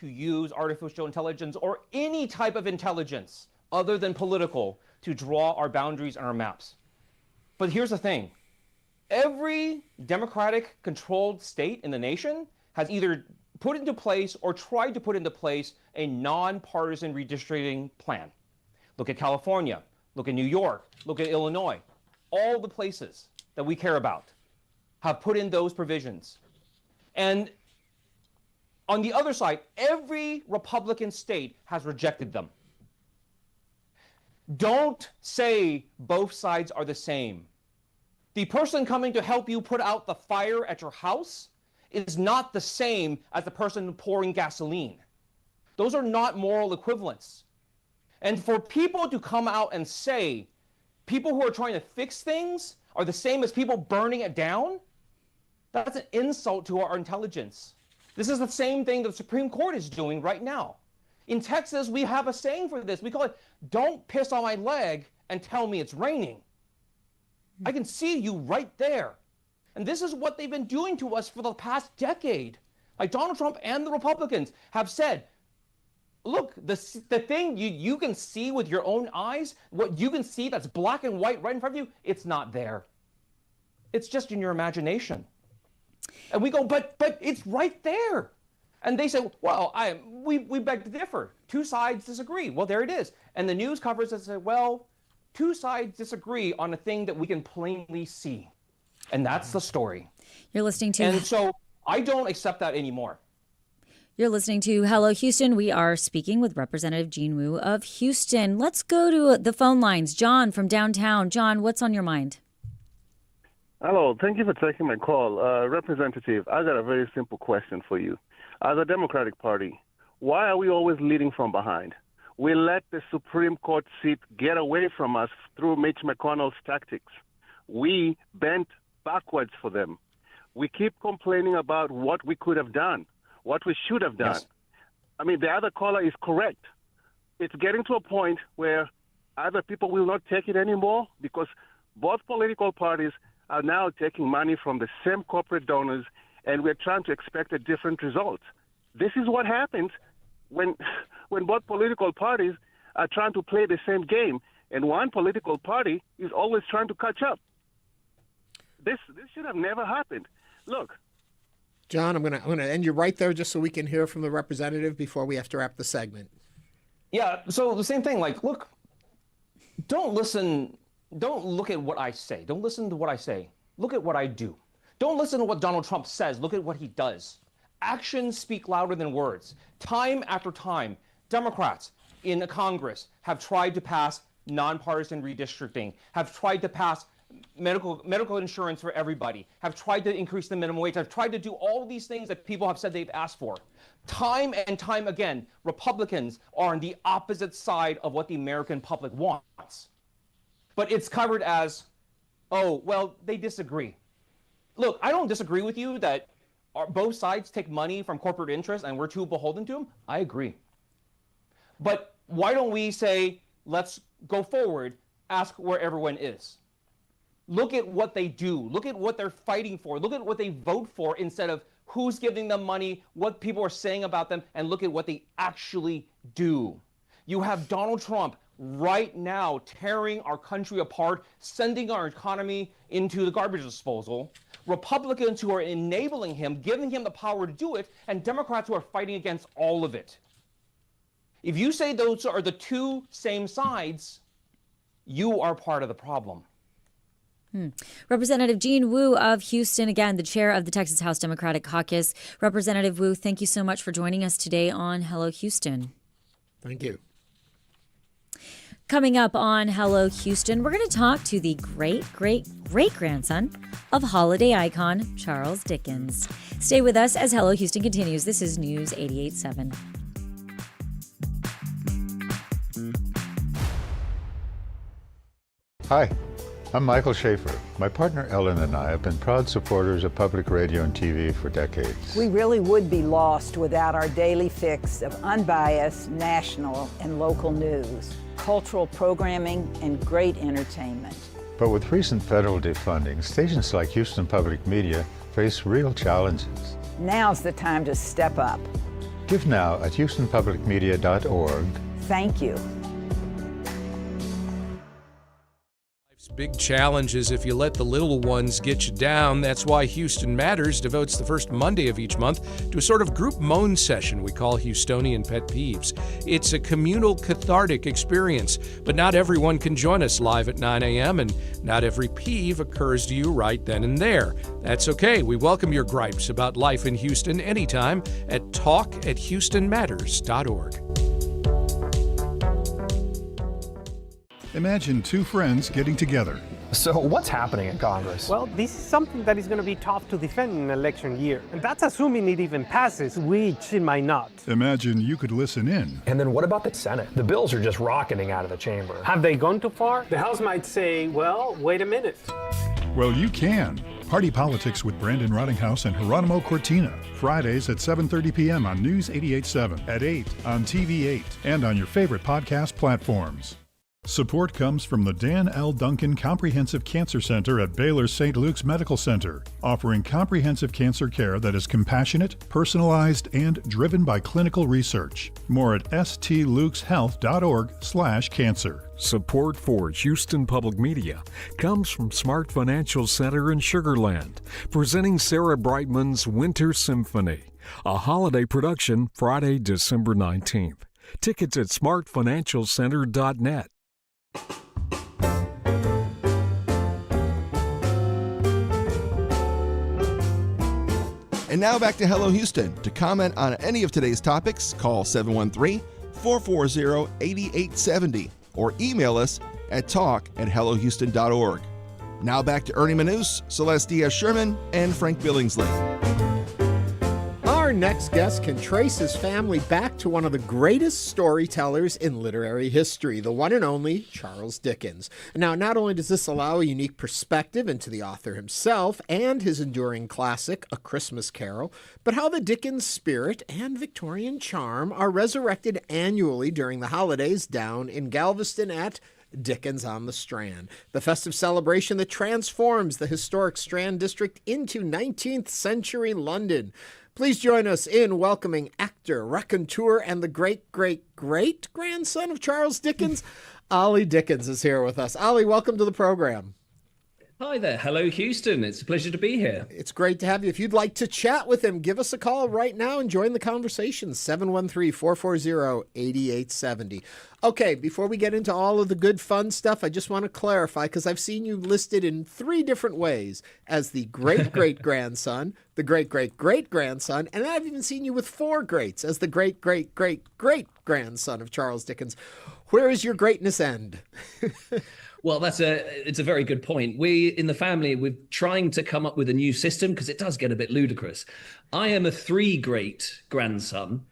use artificial intelligence or any type of intelligence other than political to draw our boundaries and our maps. But here's the thing. Every Democratic-controlled state in the nation has either put into place or tried to put into place a nonpartisan redistricting plan. Look at California, look at New York, look at Illinois. All the places that we care about have put in those provisions. And on the other side, every Republican state has rejected them. Don't say both sides are the same. The person coming to help you put out the fire at your house is not the same as the person pouring gasoline. Those are not moral equivalents. And for people to come out and say people who are trying to fix things are the same as people burning it down, that's an insult to our intelligence. This is the same thing the Supreme Court is doing right now. In Texas, we have a saying for this. We call it, don't piss on my leg and tell me it's raining. I can see you right there. And this is what they've been doing to us for the past decade. Like Donald Trump and the Republicans have said, look, the thing you can see with your own eyes, what you can see that's black and white right in front of you, it's not there. It's just in your imagination. And we go, but it's right there. And they say, well, we beg to differ. Two sides disagree. Well, there it is. And the news covers it and say, well, two sides disagree on a thing that we can plainly see. And that's the story. You're listening to... And so I don't accept that anymore. You're listening to Hello Houston. We are speaking with Representative Jean Wu of Houston. Let's go to the phone lines. John from downtown. John, what's on your mind? Hello. Thank you for taking my call. Representative, I got a very simple question for you. As a Democratic Party, why are we always leading from behind? We let the Supreme Court seat get away from us through Mitch McConnell's tactics. We bent backwards for them. We keep complaining about what we could have done. what we should have done. Yes. I mean, the other caller is correct. It's getting to a point where either people will not take it anymore because both political parties are now taking money from the same corporate donors, and we're trying to expect a different result. This is what happens when both political parties are trying to play the same game, and one political party is always trying to catch up. This should have never happened. Look, John, I'm gonna end you right there just so we can hear from the representative before we have to wrap the segment. Yeah, so the same thing, like, look, don't look at what I say. Don't listen to what I say. Look at what I do. Don't listen to what Donald Trump says. Look at what he does. Actions speak louder than words. Time after time, Democrats in Congress have tried to pass nonpartisan redistricting, have tried to pass medical insurance for everybody, have tried to increase the minimum wage, have tried to do all these things that people have said they've asked for. Time and time again, Republicans are on the opposite side of what the American public wants. But it's covered as, oh, well, they disagree. Look, I don't disagree with you that both sides take money from corporate interests and we're too beholden to them. I agree. But why don't we say, let's go forward, ask where everyone is. Look at what they do. Look at what they're fighting for. Look at what they vote for instead of who's giving them money, what people are saying about them, and look at what they actually do. You have Donald Trump right now tearing our country apart, sending our economy into the garbage disposal. Republicans who are enabling him, giving him the power to do it, and Democrats who are fighting against all of it. If you say those are the two same sides, you are part of the problem. Representative Jean Wu of Houston, again, the chair of the Texas House Democratic Caucus. Representative Wu, thank you so much for joining us today on Hello Houston. Thank you. Coming up on Hello Houston, we're going to talk to the great-great-great-grandson of holiday icon Charles Dickens. Stay with us as Hello Houston continues. This is News 88.7. Hi, I'm Michael Schaefer. My partner Ellen and I have been proud supporters of public radio and TV for decades. We really would be lost without our daily fix of unbiased national and local news, cultural programming, and great entertainment. But with recent federal defunding, stations like Houston Public Media face real challenges. Now's the time to step up. Give now at houstonpublicmedia.org. Thank you. Big challenge is if you let the little ones get you down. That's why Houston Matters devotes the first Monday of each month to a sort of group moan session we call Houstonian Pet Peeves. It's a communal, cathartic experience, but not everyone can join us live at 9 a.m., and not every peeve occurs to you right then and there. That's okay. We welcome your gripes about life in Houston anytime at talk@houstonmatters.org. Imagine two friends getting together. So what's happening in Congress? Well, this is something that is going to be tough to defend in an election year. And that's assuming it even passes, which it might not. Imagine you could listen in. And then what about the Senate? The bills are just rocketing out of the chamber. Have they gone too far? The House might say, well, wait a minute. Well, you can. Party Politics with Brandon Rottinghouse and Geronimo Cortina. Fridays at 7:30 p.m. on News 88.7, at 8 on TV8, and on your favorite podcast platforms. Support comes from the Dan L. Duncan Comprehensive Cancer Center at Baylor St. Luke's Medical Center, offering comprehensive cancer care that is compassionate, personalized, and driven by clinical research. More at stlukeshealth.org/cancer. Support for Houston Public Media comes from Smart Financial Center in Sugar Land, presenting Sarah Brightman's Winter Symphony, a holiday production Friday, December 19th. Tickets at smartfinancialcenter.net. And now back to Hello Houston. To comment on any of today's topics, call 713-440-8870 or email us at talk@hellohouston.org. Now back to Ernie Manous, Celeste Diaz-Sherman, and Frank Billingsley. Our next guest can trace his family back to one of the greatest storytellers in literary history, the one and only Charles Dickens. Now, not only does this allow a unique perspective into the author himself and his enduring classic, A Christmas Carol, but how the Dickens spirit and Victorian charm are resurrected annually during the holidays down in Galveston at Dickens on the Strand, the festive celebration that transforms the historic Strand district into 19th century London. Please join us in welcoming actor, raconteur, and the great-great-great-grandson of Charles Dickens. Ollie Dickens is here with us. Ollie, welcome to the program. Hi there. Hello, Houston. It's a pleasure to be here. It's great to have you. If you'd like to chat with him, give us a call right now and join the conversation, 713-440-8870. Okay, before we get into all of the good fun stuff, I just want to clarify, because I've seen you listed in 3 different ways as the great-great-grandson, the great-great-great-grandson, and I've even seen you with 4 greats as the great-great-great-great-grandson of Charles Dickens. Where is your greatness end? Well, it's a very good point. We in the family, we're trying to come up with a new system because it does get a bit ludicrous. I am a 3 great grandson,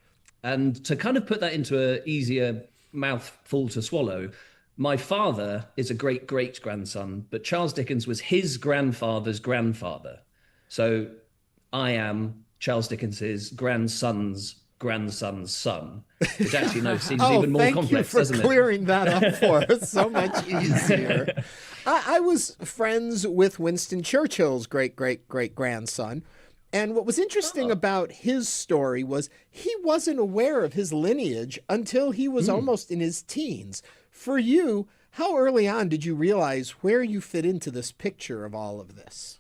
and to kind of put that into an easier mouthful to swallow, my father is a great great grandson, but Charles Dickens was his grandfather's grandfather. So I am Charles Dickens's grandson's son, which actually seems even more complex, doesn't it? Thank you for clearing that up for us. So much easier. I was friends with Winston Churchill's great-great-great-grandson, and what was interesting about his story was he wasn't aware of his lineage until he was almost in his teens. For you, how early on did you realize where you fit into this picture of all of this?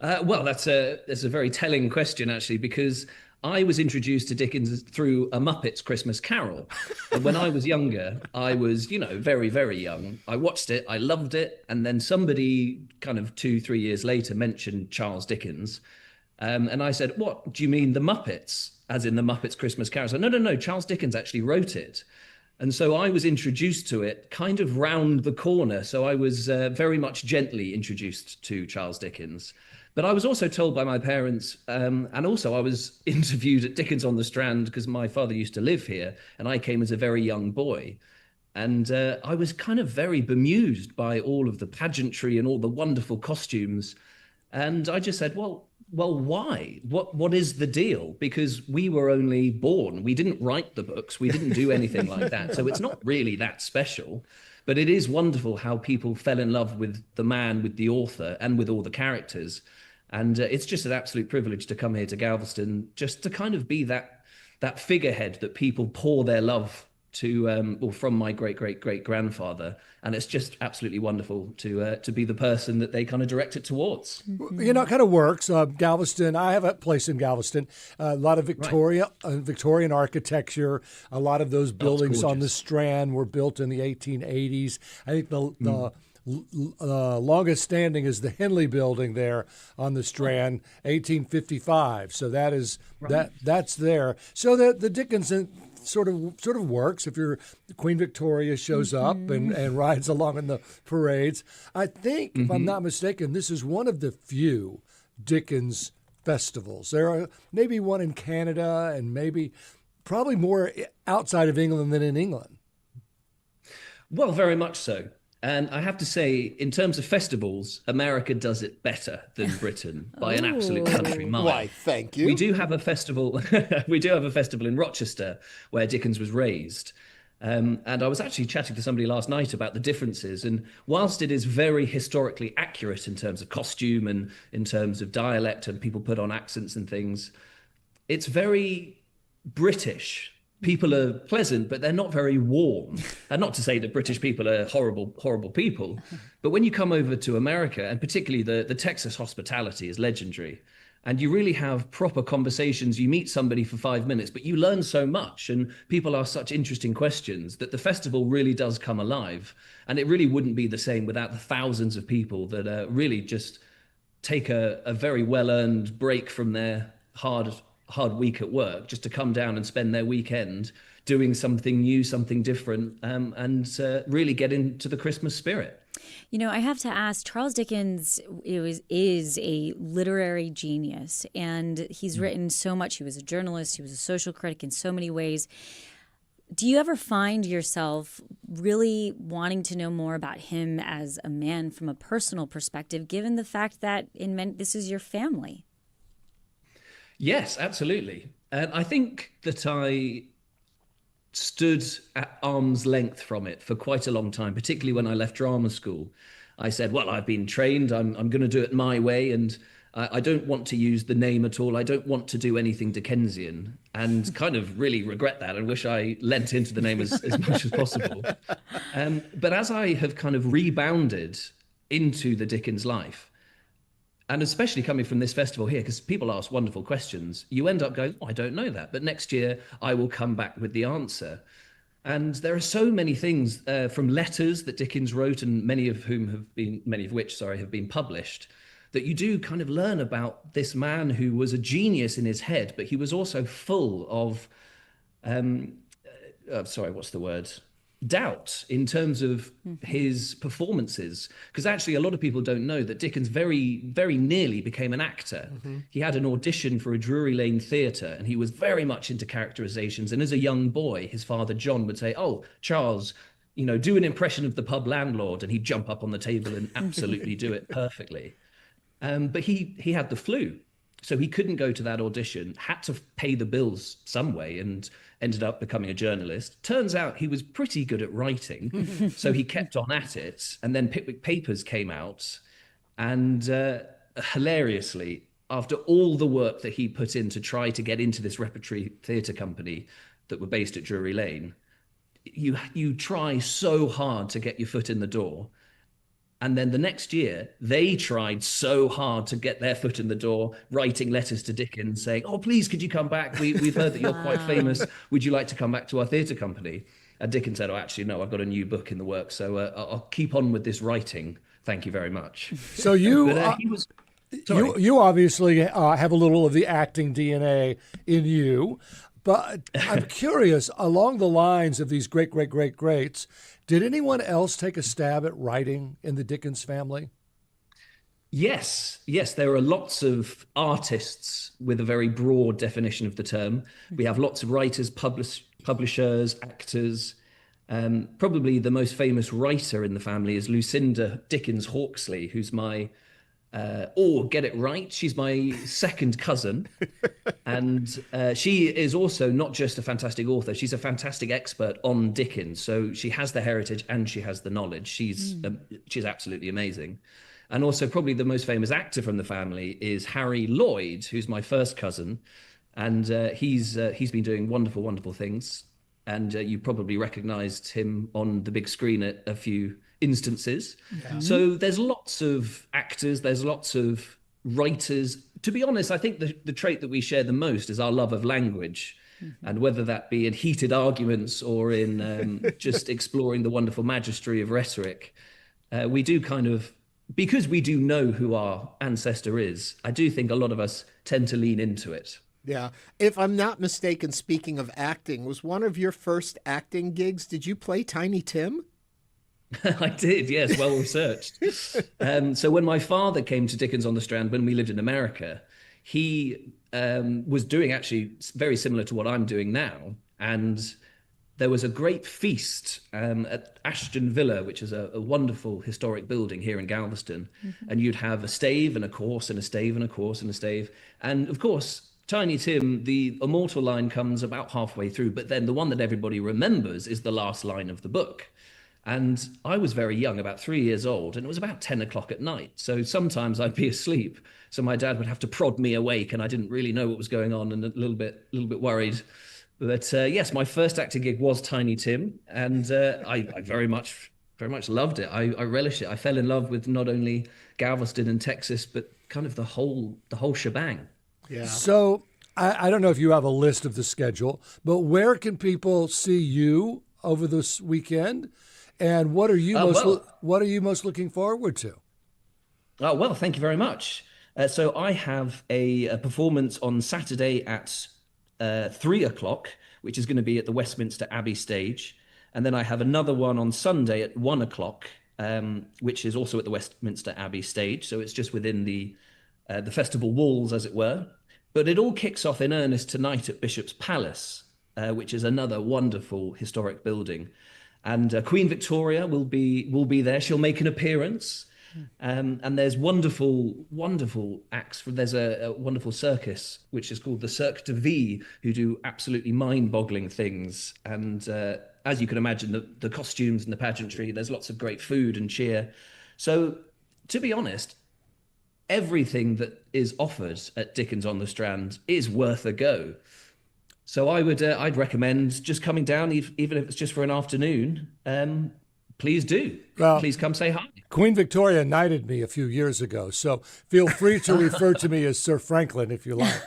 Well, that's a very telling question, actually, because I was introduced to Dickens through A Muppets Christmas Carol. And when I was younger, I was, very, very young. I watched it, I loved it. And then somebody kind of 2-3 years later mentioned Charles Dickens. And I said, what, do you mean The Muppets? As in The Muppets Christmas Carol? So, no, Charles Dickens actually wrote it. And so I was introduced to it kind of round the corner. So I was very much gently introduced to Charles Dickens. But I was also told by my parents, and also I was interviewed at Dickens on the Strand because my father used to live here, and I came as a very young boy. And I was kind of very bemused by all of the pageantry and all the wonderful costumes. And I just said, well, why? What is the deal? Because we were only born. We didn't write the books. We didn't do anything like that. So it's not really that special. But it is wonderful how people fell in love with the man, with the author, and with all the characters. And it's just an absolute privilege to come here to Galveston, just to kind of be that figurehead that people pour their love to, or from my great-great-great-grandfather. And it's just absolutely wonderful to be the person that they kind of direct it towards. It kind of works. Galveston, I have a place in Galveston, a lot of Victorian architecture. A lot of those buildings on the Strand were built in the 1880s. I think the longest standing is the Henley Building there on the Strand, 1855. So that is that's there. So the Dickens sort of works if Queen Victoria shows up and rides along in the parades. I think, if I'm not mistaken, this is one of the few Dickens festivals. There are maybe one in Canada and probably more outside of England than in England. Well, very much so. And I have to say, in terms of festivals, America does it better than Britain by an absolute country mile. Why, thank you. We do have a festival. We do have a festival in Rochester where Dickens was raised. And I was actually chatting to somebody last night about the differences. And whilst it is very historically accurate in terms of costume and in terms of dialect, and people put on accents and things, it's very British. People are pleasant, but they're not very warm. And not to say that British people are horrible, horrible people, but when you come over to America, and particularly the Texas hospitality is legendary, and you really have proper conversations. You meet somebody for 5 minutes, but you learn so much, and people ask such interesting questions that the festival really does come alive. And it really wouldn't be the same without the thousands of people that really just take a very well-earned break from their hard week at work just to come down and spend their weekend doing something new, something different, and really get into the Christmas spirit. You know, I have to ask, Charles Dickens is a literary genius, and he's written so much. He was a journalist, he was a social critic in so many ways. Do you ever find yourself really wanting to know more about him as a man from a personal perspective, given the fact that this is your family? Yes, absolutely. And I think that I stood at arm's length from it for quite a long time, particularly when I left drama school. I said, well, I've been trained, I'm going to do it my way, and I don't want to use the name at all. I don't want to do anything Dickensian, and kind of really regret that. I wish I lent into the name as much as possible. But as I have kind of rebounded into the Dickens life, and especially coming from this festival here, because people ask wonderful questions, you end up going, oh, I don't know that. But next year I will come back with the answer. And there are so many things from letters that Dickens wrote, and many of which have been published, that you do kind of learn about this man who was a genius in his head, but he was also full of, doubt in terms of his performances. Because actually a lot of people don't know that Dickens very, very nearly became an actor. He had an audition for a Drury Lane theatre, and he was very much into characterizations. And as a young boy, his father, John, would say, oh, Charles, do an impression of the pub landlord. And he'd jump up on the table and absolutely do it perfectly. But he had the flu, so he couldn't go to that audition, had to pay the bills some way, and ended up becoming a journalist. Turns out he was pretty good at writing, so he kept on at it. And then Pickwick Papers came out, and hilariously, after all the work that he put in to try to get into this repertory theatre company that were based at Drury Lane, you try so hard to get your foot in the door. And then the next year, they tried so hard to get their foot in the door, writing letters to Dickens saying, oh, please, could you come back? We've heard that you're quite famous. Would you like to come back to our theatre company? And Dickens said, oh, actually, no, I've got a new book in the works, so I'll keep on with this writing. Thank you very much. So you obviously have a little of the acting DNA in you. But I'm curious, along the lines of these greats, did anyone else take a stab at writing in the Dickens family? Yes, there are lots of artists with a very broad definition of the term. We have lots of writers, publishers, actors. Probably the most famous writer in the family is Lucinda Dickens Hawksley, who's my get it right, she's my second cousin. And she is also not just a fantastic author, she's a fantastic expert on Dickens. So she has the heritage and she has the knowledge. She's absolutely amazing. And also probably the most famous actor from the family is Harry Lloyd, who's my first cousin. And he's been doing wonderful things. And you probably recognized him on the big screen at a few instances. Yeah. So there's lots of actors, there's lots of writers. To be honest, I think the trait that we share the most is our love of language. And whether that be in heated arguments or in just exploring the wonderful majesty of rhetoric, we do kind of, because we do know who our ancestor is, I do think a lot of us tend to lean into it. Yeah. If I'm not mistaken, speaking of acting, was one of your first acting gigs, did you play Tiny Tim? I did, yes, well researched. So when my father came to Dickens on the Strand when we lived in America, he was doing actually very similar to what I'm doing now. And there was a great feast at Ashton Villa, which is a wonderful historic building here in Galveston. And you'd have a stave and a course and a stave and a course and a stave. And of course, Tiny Tim, the immortal line comes about halfway through, but then the one that everybody remembers is the last line of the book. And I was very young, about 3 years old, and it was about 10 o'clock at night. So sometimes I'd be asleep. So my dad would have to prod me awake, and I didn't really know what was going on and a little bit worried. But yes, my first acting gig was Tiny Tim, and I very much loved it. I relished it. I fell in love with not only Galveston and Texas, but kind of the whole shebang. Yeah. So I don't know if you have a list of the schedule, but where can people see you over this weekend? And what are you most looking forward to? Oh, well, thank you very much. So I have a performance on Saturday at 3 o'clock which is going to be at the Westminster Abbey stage. And then I have another one on Sunday at 1:00, which is also at the Westminster Abbey stage. So it's just within the festival walls, as it were. But it all kicks off in earnest tonight at Bishop's Palace, which is another wonderful historic building. And Queen Victoria will be there. She'll make an appearance. And there's wonderful acts. There's a wonderful circus, which is called the Cirque de Vie, who do absolutely mind-boggling things. And as you can imagine, the costumes and the pageantry, there's lots of great food and cheer. So to be honest, everything that is offered at Dickens on the Strand is worth a go. So I'd recommend just coming down, even if it's just for an afternoon. Please do. Well, please come say hi. Queen Victoria knighted me a few years ago, so feel free to refer to me as Sir Franklin if you like.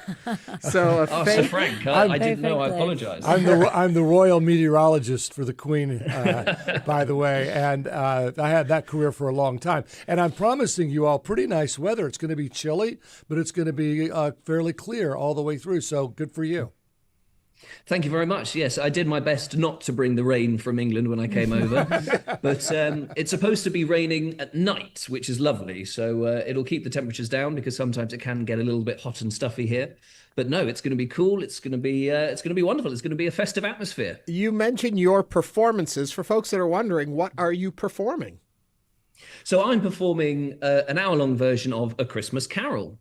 So, Sir Frank, I didn't know. I apologize. I'm the royal meteorologist for the Queen, by the way, and I had that career for a long time. And I'm promising you all pretty nice weather. It's going to be chilly, but it's going to be fairly clear all the way through. So good for you. Thank you very much. Yes, I did my best not to bring the rain from England when I came over. But it's supposed to be raining at night, which is lovely. So it'll keep the temperatures down because sometimes it can get a little bit hot and stuffy here. But no, it's going to be cool. It's going to be wonderful. It's going to be a festive atmosphere. You mentioned your performances. For folks that are wondering, what are you performing? So I'm performing an hour-long version of A Christmas Carol.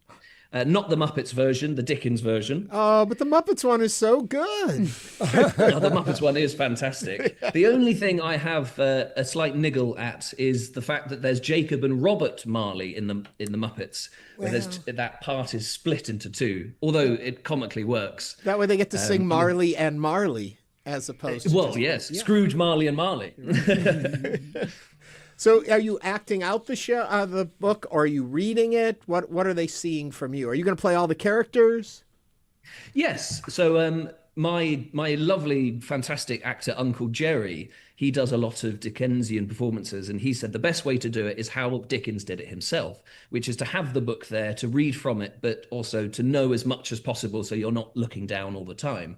Not the Muppets version, the Dickens version. Oh, but the Muppets one is so good. The Muppets one is fantastic. The only thing I have a slight niggle at is the fact that there's Jacob and Robert Marley in the Muppets, where that part is split into two, although it comically works. That way they get to sing Marley and Marley as opposed to... Well, yes, Scrooge, Marley and Marley. So are you acting out the book, or are you reading it? What are they seeing from you? Are you going to play all the characters? Yes. So my lovely, fantastic actor, Uncle Jerry, he does a lot of Dickensian performances. And he said the best way to do it is how Dickens did it himself, which is to have the book there, to read from it, but also to know as much as possible so you're not looking down all the time.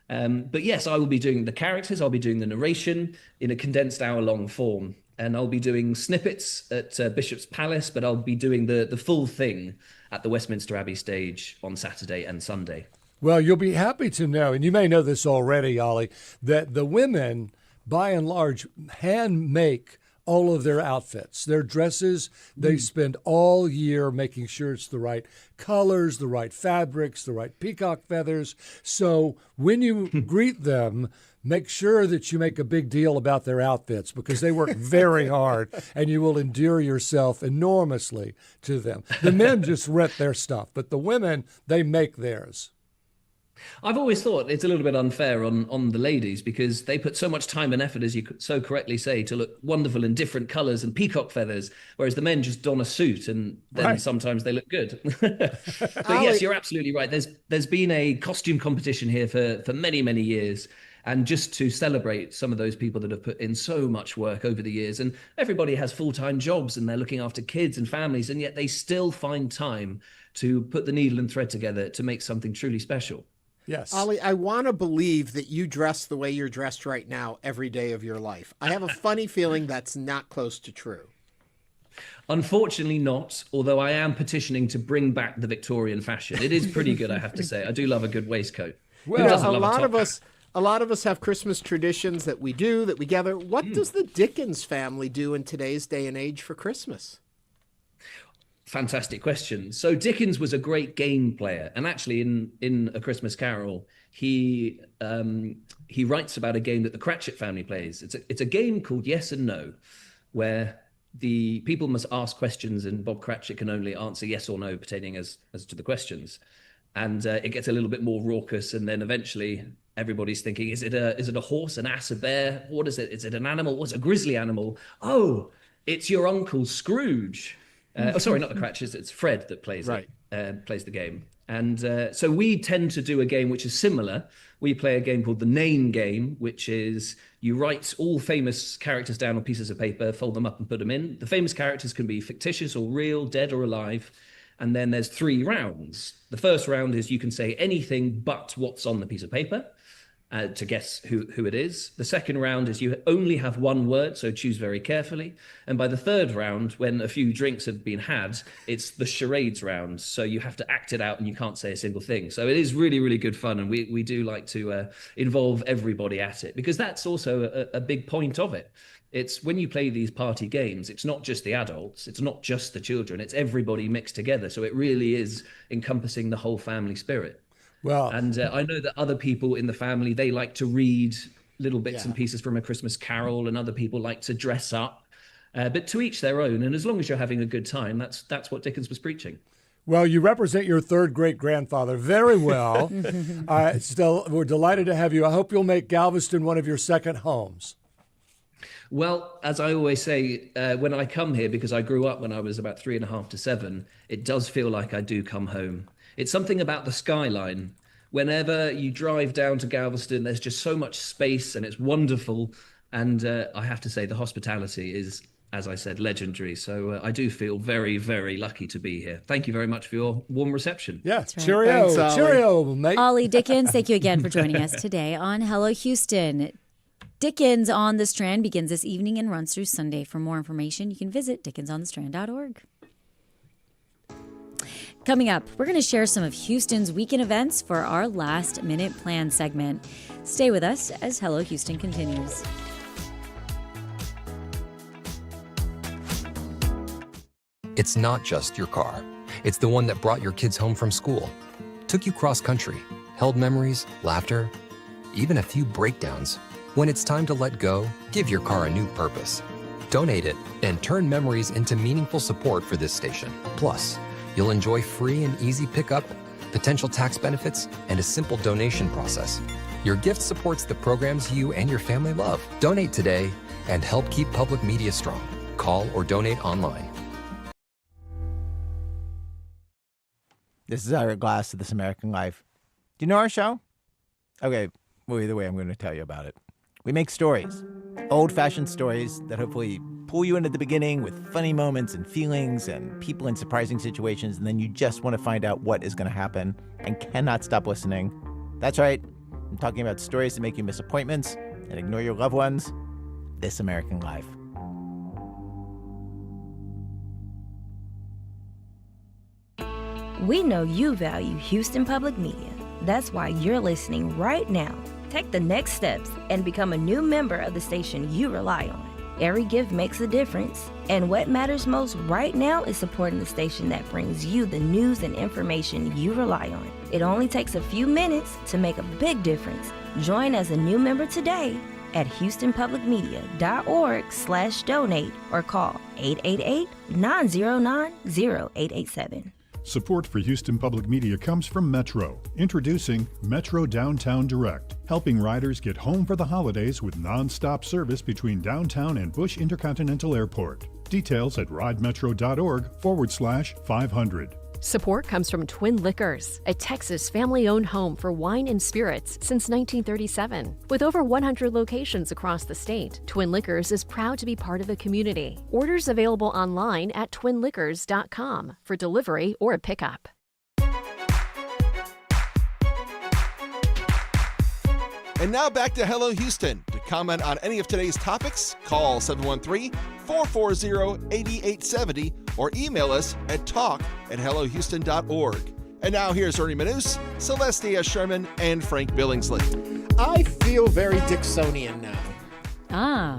But yes, I will be doing the characters. I'll be doing the narration in a condensed hour-long form. And I'll be doing snippets at Bishop's Palace, but I'll be doing the full thing at the Westminster Abbey stage on Saturday and Sunday. Well, you'll be happy to know, and you may know this already, Ollie, that the women, by and large, hand make all of their outfits, their dresses. They spend all year making sure it's the right colors, the right fabrics, the right peacock feathers. So when you greet them, make sure that you make a big deal about their outfits, because they work very hard and you will endear yourself enormously to them. The men just rent their stuff, but the women, they make theirs. I've always thought it's a little bit unfair on the ladies, because they put so much time and effort, as you so correctly say, to look wonderful in different colors and peacock feathers, whereas the men just don a suit and then sometimes they look good. But yes, you're absolutely right. There's been a costume competition here for many, many years. And just to celebrate some of those people that have put in so much work over the years, and everybody has full-time jobs and they're looking after kids and families, and yet they still find time to put the needle and thread together to make something truly special. Yes. Ollie, I want to believe that you dress the way you're dressed right now every day of your life. I have a funny feeling that's not close to true. Unfortunately not, although I am petitioning to bring back the Victorian fashion. It is pretty good, I have to say. I do love a good waistcoat. Well, a lot of us have Christmas traditions that we gather. What does the Dickens family do in today's day and age for Christmas? Fantastic question. So Dickens was a great game player, and actually in A Christmas Carol, he writes about a game that the Cratchit family plays. It's a game called Yes and No, where the people must ask questions, and Bob Cratchit can only answer yes or no pertaining as to the questions. And it gets a little bit more raucous, and then eventually everybody's thinking: is it a horse, an ass, a bear? What is it? Is it an animal? What's a grisly animal? Oh, it's your Uncle Scrooge. Sorry, not the Cratchits. It's Fred that plays the game. And so we tend to do a game which is similar. We play a game called the Name Game, which is you write all famous characters down on pieces of paper, fold them up and put them in. The famous characters can be fictitious or real, dead or alive. And then there's 3 rounds. The first round is you can say anything but what's on the piece of paper. to guess who it is. The second round is you only have one word, so choose very carefully. And by the third round, when a few drinks have been had, it's the charades round. So you have to act it out and you can't say a single thing. So it is really, really good fun. And we do like to involve everybody at it, because that's also a big point of it. It's when you play these party games, it's not just the adults, it's not just the children, it's everybody mixed together. So it really is encompassing the whole family spirit. Well, and I know that other people in the family, they like to read little bits and pieces from A Christmas Carol, and other people like to dress up. But to each their own. And as long as you're having a good time, that's what Dickens was preaching. Well, you represent your third great-grandfather very well. Still, we're delighted to have you. I hope you'll make Galveston one of your second homes. Well, as I always say, when I come here, because I grew up when I was about 3.5 to 7, it does feel like I do come home. It's something about the skyline. Whenever you drive down to Galveston, there's just so much space and it's wonderful. And I have to say the hospitality is, as I said, legendary. So I do feel very, very lucky to be here. Thank you very much for your warm reception. Yeah, right. cheerio. Thanks, Cheerio, mate. Ollie Dickens, thank you again for joining us today on Hello Houston. Dickens on the Strand begins this evening and runs through Sunday. For more information, you can visit dickensonthestrand.org. Coming up, we're going to share some of Houston's weekend events for our Last Minute Plan segment. Stay with us as Hello Houston continues. It's not just your car. It's the one that brought your kids home from school, took you cross-country, held memories, laughter, even a few breakdowns. When it's time to let go, give your car a new purpose. Donate it and turn memories into meaningful support for this station. Plus, you'll enjoy free and easy pickup, potential tax benefits, and a simple donation process. Your gift supports the programs you and your family love. Donate today and help keep public media strong. Call or donate online. This is Ira Glass of This American Life. Do you know our show? Okay, well, either way, I'm going to tell you about it. We make stories, old-fashioned stories that hopefully pull you in at the beginning with funny moments and feelings and people in surprising situations, and then you just want to find out what is going to happen and cannot stop listening. That's right. I'm talking about stories that make you miss appointments and ignore your loved ones. This American Life. We know you value Houston Public Media. That's why you're listening right now. Take the next steps and become a new member of the station you rely on. Every gift makes a difference, and what matters most right now is supporting the station that brings you the news and information you rely on. It only takes a few minutes to make a big difference. Join as a new member today at houstonpublicmedia.org/donate or call 888-909-0887. Support for Houston Public Media comes from Metro. Introducing Metro Downtown Direct, helping riders get home for the holidays with non-stop service between downtown and Bush Intercontinental Airport. Details at ridemetro.org/500. Support comes from Twin Liquors, a Texas family-owned home for wine and spirits since 1937. With over 100 locations across the state, Twin Liquors is proud to be part of the community. Orders available online at twinliquors.com for delivery or pickup. And now back to Hello Houston. To comment on any of today's topics, call 713-440-8870 or email us at talk@hellohouston.org. And now here's Ernie Manous, Celestia Sherman, and Frank Billingsley. I feel very Dicksonian now.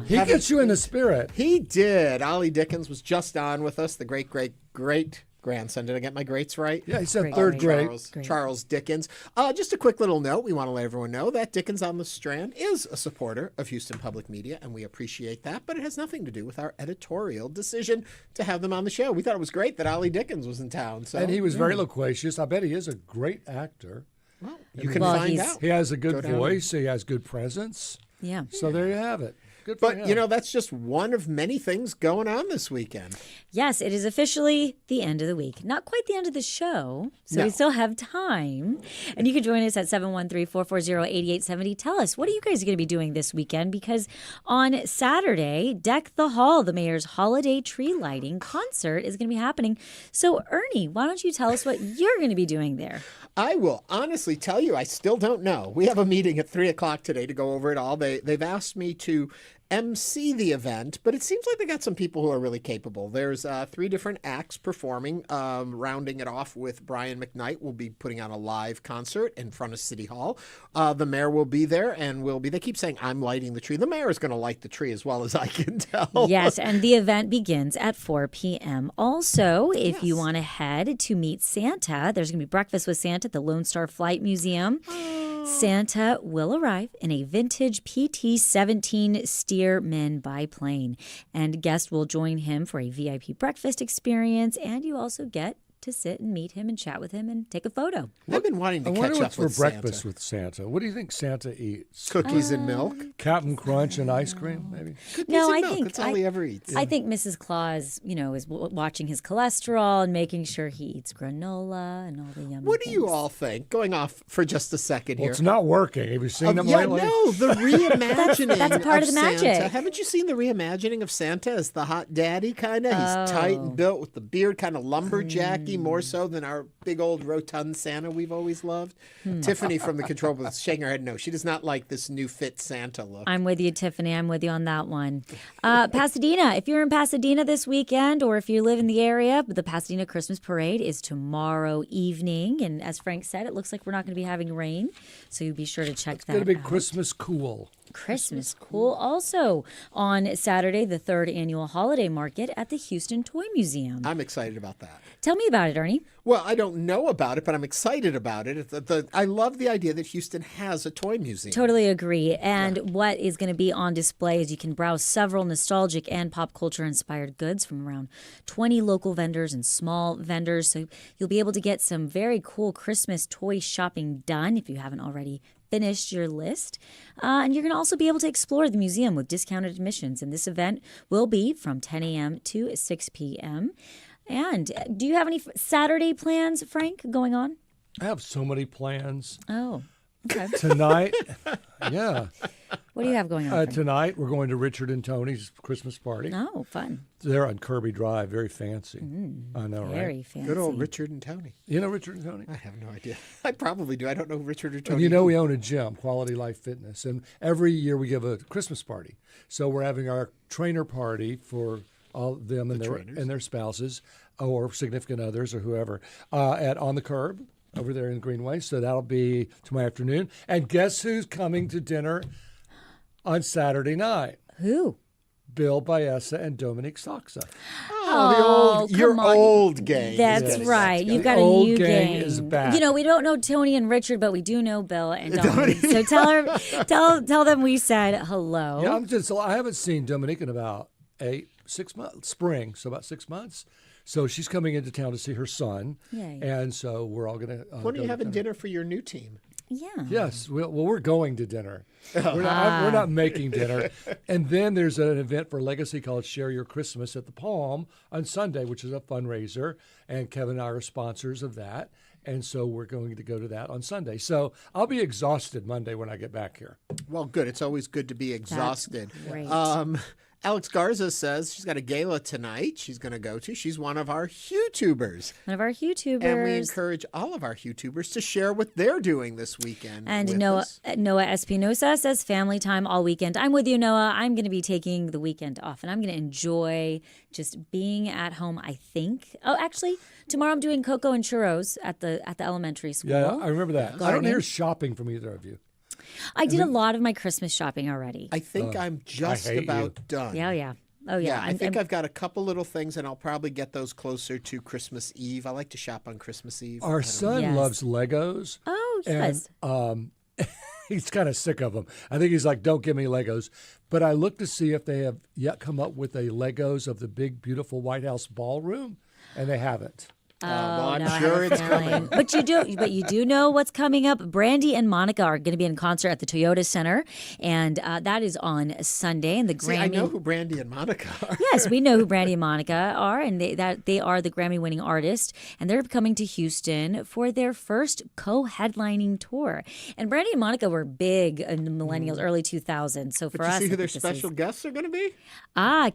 He gets you in the spirit. He did. Ollie Dickens was just on with us, the great-great-great-grandson. Did I get my greats right? Yeah, he said third grade. Charles Dickens. Just a quick little note. We want to let everyone know that Dickens on the Strand is a supporter of Houston Public Media, and we appreciate that, but it has nothing to do with our editorial decision to have them on the show. We thought it was great that Ollie Dickens was in town. So, and he was very loquacious. I bet he is a great actor. Well, you can find out. He has a good voice. He has good presence. Yeah. So there you have it. Good for But, him. that's just one of many things going on this weekend. Yes, it is officially the end of the week. Not quite the end of the show, so we still have time. And you can join us at 713-440-8870. Tell us, what are you guys going to be doing this weekend? Because on Saturday, Deck the Hall, the mayor's holiday tree lighting concert is going to be happening. So, Ernie, why don't you tell us what you're going to be doing there? I will honestly tell you, I still don't know. We have a meeting at 3 o'clock today to go over it all. They've asked me to MC the event, but it seems like they got some people who are really capable. There's 3 different acts performing, rounding it off with Brian McKnight. Will be putting on a live concert in front of City Hall. The mayor will be there and they keep saying, I'm lighting the tree. The mayor is going to light the tree as well as I can tell. Yes, and the event begins at 4 p.m. Also, if you want to head to meet Santa, there's going to be breakfast with Santa at the Lone Star Flight Museum. Santa will arrive in a vintage PT-17 Stearman biplane, and guests will join him for a VIP breakfast experience, and you also get to sit and meet him and chat with him and take a photo. I've been wanting to I catch wonder up what's with for breakfast Santa. with Santa. What do you think Santa eats? Cookies and milk? Captain Crunch and ice cream, maybe? Cookies No, and I milk. think That's all he ever eats. I think Mrs. Claus, is watching his cholesterol and making sure he eats granola and all the yummy What do you things. all think? Going off for just a second Well, here. it's not working. Have you seen them lately? No, the reimagining That's part of the Santa. magic. Haven't you seen the reimagining of Santa as the hot daddy kind of? He's tight and built with the beard, kind of lumberjacky, more so than our big old rotund Santa we've always loved. Tiffany from the control booth is shaking her head no. She does not like this new fit Santa look. I'm with you, Tiffany. I'm with you on that one. Pasadena, if you're in Pasadena this weekend or if you live in the area, the Pasadena Christmas Parade is tomorrow evening. And as Frank said, it looks like we're not going to be having rain. So you be sure to check that out. It's going to be Christmas cool. Christmas cool. Also on Saturday, the 3rd annual holiday market at the Houston Toy Museum. I'm excited about that. Tell me about it, Ernie. Well, I don't know about it, but I'm excited about it. I love the idea that Houston has a toy museum. Totally agree. And what is going to be on display is you can browse several nostalgic and pop culture inspired goods from around 20 local vendors and small vendors. So you'll be able to get some very cool Christmas toy shopping done if you haven't already finished your list. And you're going to also be able to explore the museum with discounted admissions. And this event will be from 10 a.m. to 6 p.m. And do you have any Saturday plans, Frank, going on? I have so many plans. Oh, okay. Tonight, yeah. What do you have going on? Frank? Tonight, we're going to Richard and Tony's Christmas party. Oh, fun. They're on Kirby Drive. Very fancy. I know, Very right? fancy. Good old Richard and Tony. You know Richard and Tony? I have no idea. I probably do. I don't know Richard or Tony. And you know we own a gym, Quality Life Fitness, and every year we give a Christmas party. So we're having our trainer party for all of them and their spouses or significant others or whoever at On the Curb over there in Greenway. So that'll be tomorrow afternoon. And guess who's coming to dinner on Saturday night? Who? Bill Baeza and Dominic Soxa. Oh, your old gang. That's right. You've got The a old new gang gang. is back. You know, we don't know Tony and Richard, but we do know Bill and Dominic. So tell them we said hello. Yeah, I haven't seen Dominic in about 6 months, spring, so about 6 months. So she's coming into town to see her son. Yay. And so we're all going to When are you having dinner for your new team? Yeah. Yes. Well, we're going to dinner. We're not making dinner. And then there's an event for Legacy called Share Your Christmas at the Palm on Sunday, which is a fundraiser. And Kevin and I are sponsors of that. And so we're going to go to that on Sunday. So I'll be exhausted Monday when I get back here. Well, good. It's always good to be exhausted. That's great. Alex Garza says she's got a gala tonight she's going to go to. She's one of our YouTubers. One of our YouTubers. And we encourage all of our YouTubers to share what they're doing this weekend. And with Noah us. Espinosa says family time all weekend. I'm with you, Noah. I'm going to be taking the weekend off, and I'm going to enjoy just being at home, I think. Oh, actually, tomorrow I'm doing cocoa and churros at the elementary school. Yeah, I remember that. I don't Garden. hear shopping from either of you. I did a lot of my Christmas shopping already. I think I'm just about done. Yeah. Oh, yeah. I think I've got a couple little things, and I'll probably get those closer to Christmas Eve. I like to shop on Christmas Eve. Our son loves Legos. Oh, yes. And he's kind of sick of them. I think he's like, don't give me Legos. But I looked to see if they have yet come up with a Legos of the big, beautiful White House ballroom, and they haven't. Oh, well, I'm no, I sure have a it's feeling. coming. But you do know what's coming up. Brandy and Monica are going to be in concert at the Toyota Center, and that is on Sunday. And the See, Grammy. I know who Brandy and Monica are. Yes, we know who Brandy and Monica are, and they are the Grammy-winning artist, and they're coming to Houston for their first co-headlining tour. And Brandy and Monica were big in the millennials, early 2000s. So for But you us, see I who their think this special is- guests are going to be?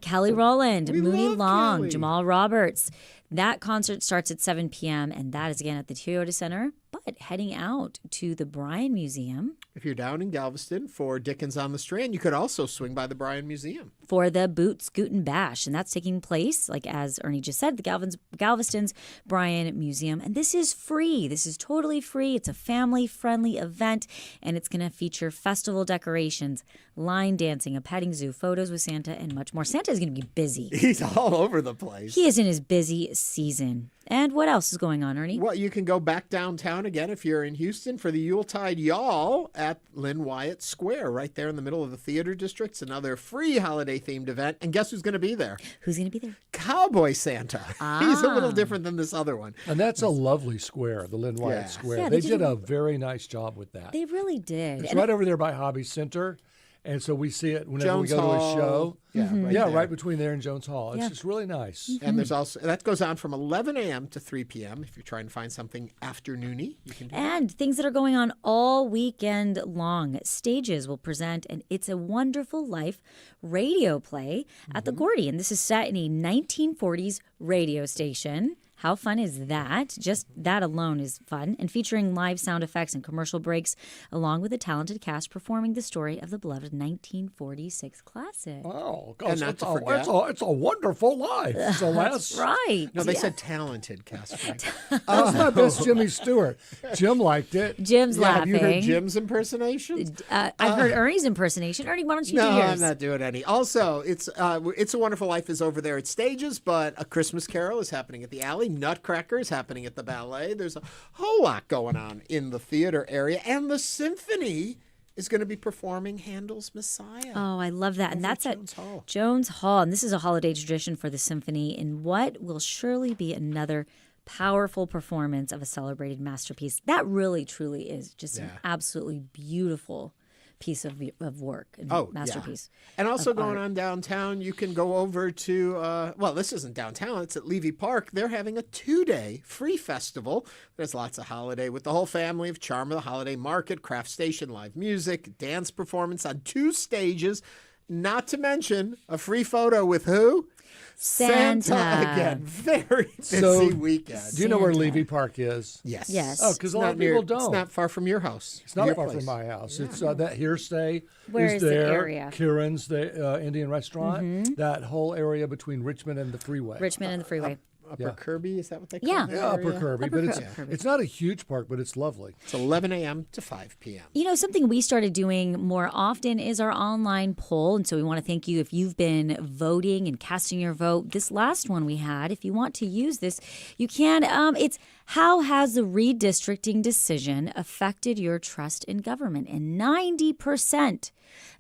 Kelly Rowland, We Mooney love Long, Kelly. Jamal Roberts. That concert starts at 7 p.m., and that is again at the Toyota Center. But heading out to the Bryan Museum If you're down in Galveston for Dickens on the Strand, you could also swing by the Bryan Museum. for the Boot Scoot and Bash, and that's taking place, like as Ernie just said, the Galveston's Bryan Museum. And this is free. This is totally free. It's a family-friendly event, and it's going to feature festival decorations, line dancing, a petting zoo, photos with Santa, and much more. Santa is going to be busy. He's all over the place. He is in his busy season. And what else is going on, Ernie? Well, you can go back downtown again if you're in Houston for the Yuletide Y'all at Lynn Wyatt Square, right there in the middle of the theater district. It's another free holiday-themed event. And guess who's going to be there? Who's going to be there? Cowboy Santa. He's a little different than this other one. And that's a lovely square, the Lynn Wyatt Yeah. Square. Yeah, they they did did a very nice job with that. They really did. It's And right over there by Hobby Center. And so we see it whenever Jones we go to Hall. a show. Yeah, right there. right between there and Jones Hall. It's Yeah. just really nice. And there's also, that goes on from 11 a.m. to 3 p.m. If you're trying to find something afternoony, you can do that. And things that are going on all weekend long. Stages will present an It's a Wonderful Life radio play at the Gordy. And this is set in a 1940s radio station. How fun is that? Just that alone is fun. And featuring live sound effects and commercial breaks, along with a talented cast performing the story of the beloved 1946 classic. Oh, And not to forget- it's a wonderful life, Celeste. That's right. No, they Yeah. said talented cast. Frank. That's my best Jimmy Stewart. Jim liked it. Jim's Yeah, have laughing. you heard Jim's impersonation? I've heard Ernie's impersonation. Ernie, why don't you No, do yours? I'm not doing any. Also, It's a Wonderful Life is over there at Stages, but A Christmas Carol is happening at the Alley. Nutcracker is happening at the Ballet. There's a whole lot going on in the theater area, and the Symphony is going to be performing Handel's Messiah. Oh, I love that. And over that's at at Jones Hall. Jones Hall. And this is a holiday tradition for the symphony in what will surely be another powerful performance of a celebrated masterpiece. That really, truly is just an absolutely beautiful piece of work and masterpiece. Yeah. And also of going art. on downtown, you can go over to, well, this isn't downtown, it's at Levy Park. They're having a 2-day free festival. There's lots of holiday with the whole family of Charm of the Holiday Market, craft station, live music, dance performance on 2 stages, not to mention a free photo with who? Santa. Again. Very busy weekend. Do you know where Levy Park is? Yes. Yes. Oh, because a It's lot not of people don't. It's not far from your house. It's not your far place. from my house. It's that Hearsay Where is is the there. area? Kieran's, the Indian restaurant. That whole area between Richmond and the freeway. Richmond and the freeway. Upper Kirby, is that what they call Yeah. it? Yeah, Upper Kirby. But it's Kirby. it's not a huge park, but it's lovely. It's 11 a.m. to 5 p.m. You know, something we started doing more often is our online poll. And so we want to thank you if you've been voting and casting your vote. This last one we had, if you want to use this, you can. It's how has the redistricting decision affected your trust in government? And 90%,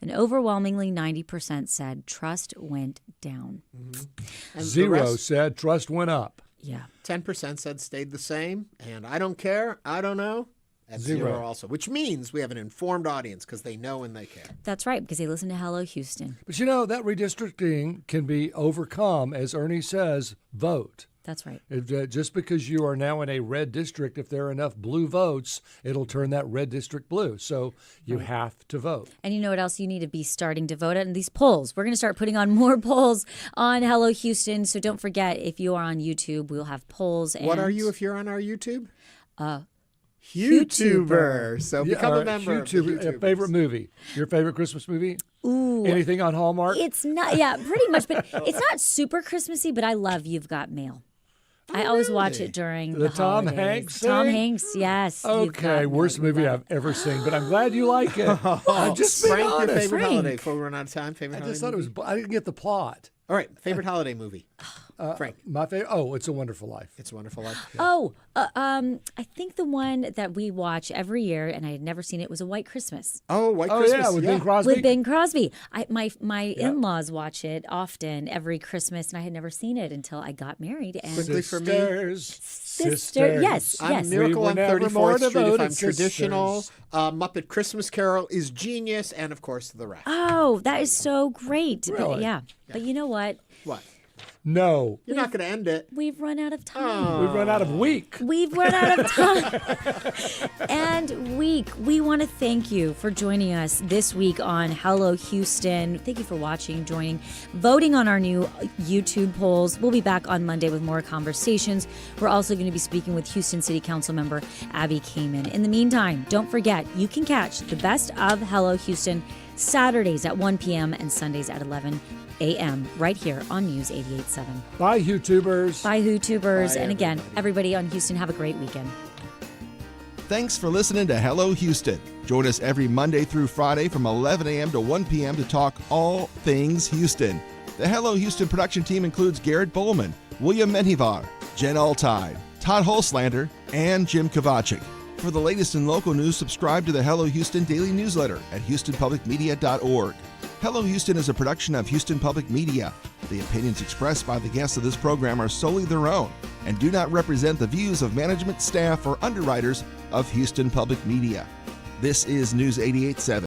an overwhelmingly 90% said trust went down. And the 0 rest- said trust went up. Yeah. 10% said stayed the same, and I don't care, I don't know, at 0 0. also, which means we have an informed audience because they know and they care. That's right, because they listen to Hello Houston. But you know, that redistricting can be overcome, as Ernie says, vote. That's right. Just because you are now in a red district, if there are enough blue votes, it'll turn that red district blue. So you have to vote. And you know what else you need to be starting to vote on? These polls. We're going to start putting on more polls on Hello Houston. So don't forget, if you are on YouTube, we'll have polls. And What are you if you're on our YouTube? YouTuber. YouTuber. So become a member. of the YouTuber. YouTubers. Favorite movie? Your favorite Christmas movie? Ooh. Anything on Hallmark? It's not, yeah, pretty much. But it's not super Christmassy, but I love You've Got Mail. I always watch it during the Tom holidays. Hanks Tom thing? Hanks, yes. You've Got Okay, Mail. worst movie I've ever seen, but I'm glad you like it. I'm just being Frank, your honest. favorite Frank. holiday before we run out of time? Favorite I holiday just thought it movie? was. I didn't get the plot. All right, favorite holiday movie. Frank. My favorite. Oh, It's a Wonderful Life. It's a Wonderful Life. Oh, I think the one that we watch every year, and I had never seen it, was A White Christmas. Oh, White Christmas. Yeah, with Bing Crosby. With Bing Crosby. My in-laws watch it often every Christmas, and I had never seen it until I got married. And Quickly for me. Sister. Yes. I'm Miracle on 34th Street if I'm traditional. Muppet Christmas Carol is genius, and of course The Rest. Oh, that is so great. Really? Yeah. But you know what? What? No. You're not going to end it. We've run out of time. We've run out of week. We've run out of time. And we want to thank you for joining us this week on Hello Houston. Thank you for watching, joining, voting on our new YouTube polls. We'll be back on Monday with more conversations. We're also going to be speaking with Houston City Council member Abby Kamen. In the meantime, don't forget, you can catch the best of Hello Houston Saturdays at 1 p.m. and Sundays at 11 a.m. right here on News 88.7. Bye, YouTubers. Bye, YouTubers. Bye, and again, everybody on Houston, have a great weekend. Thanks for listening to Hello Houston. Join us every Monday through Friday from 11 a.m. to 1 p.m. to talk all things Houston. The Hello Houston production team includes Garrett Bowman, William Menjivar, Jen Altide, Todd Holslander, and Jim Kovacic. For the latest in local news, subscribe to the Hello Houston daily newsletter at houstonpublicmedia.org. Hello Houston is a production of Houston Public Media. The opinions expressed by the guests of this program are solely their own and do not represent the views of management, staff, or underwriters of Houston Public Media. This is News 88.7.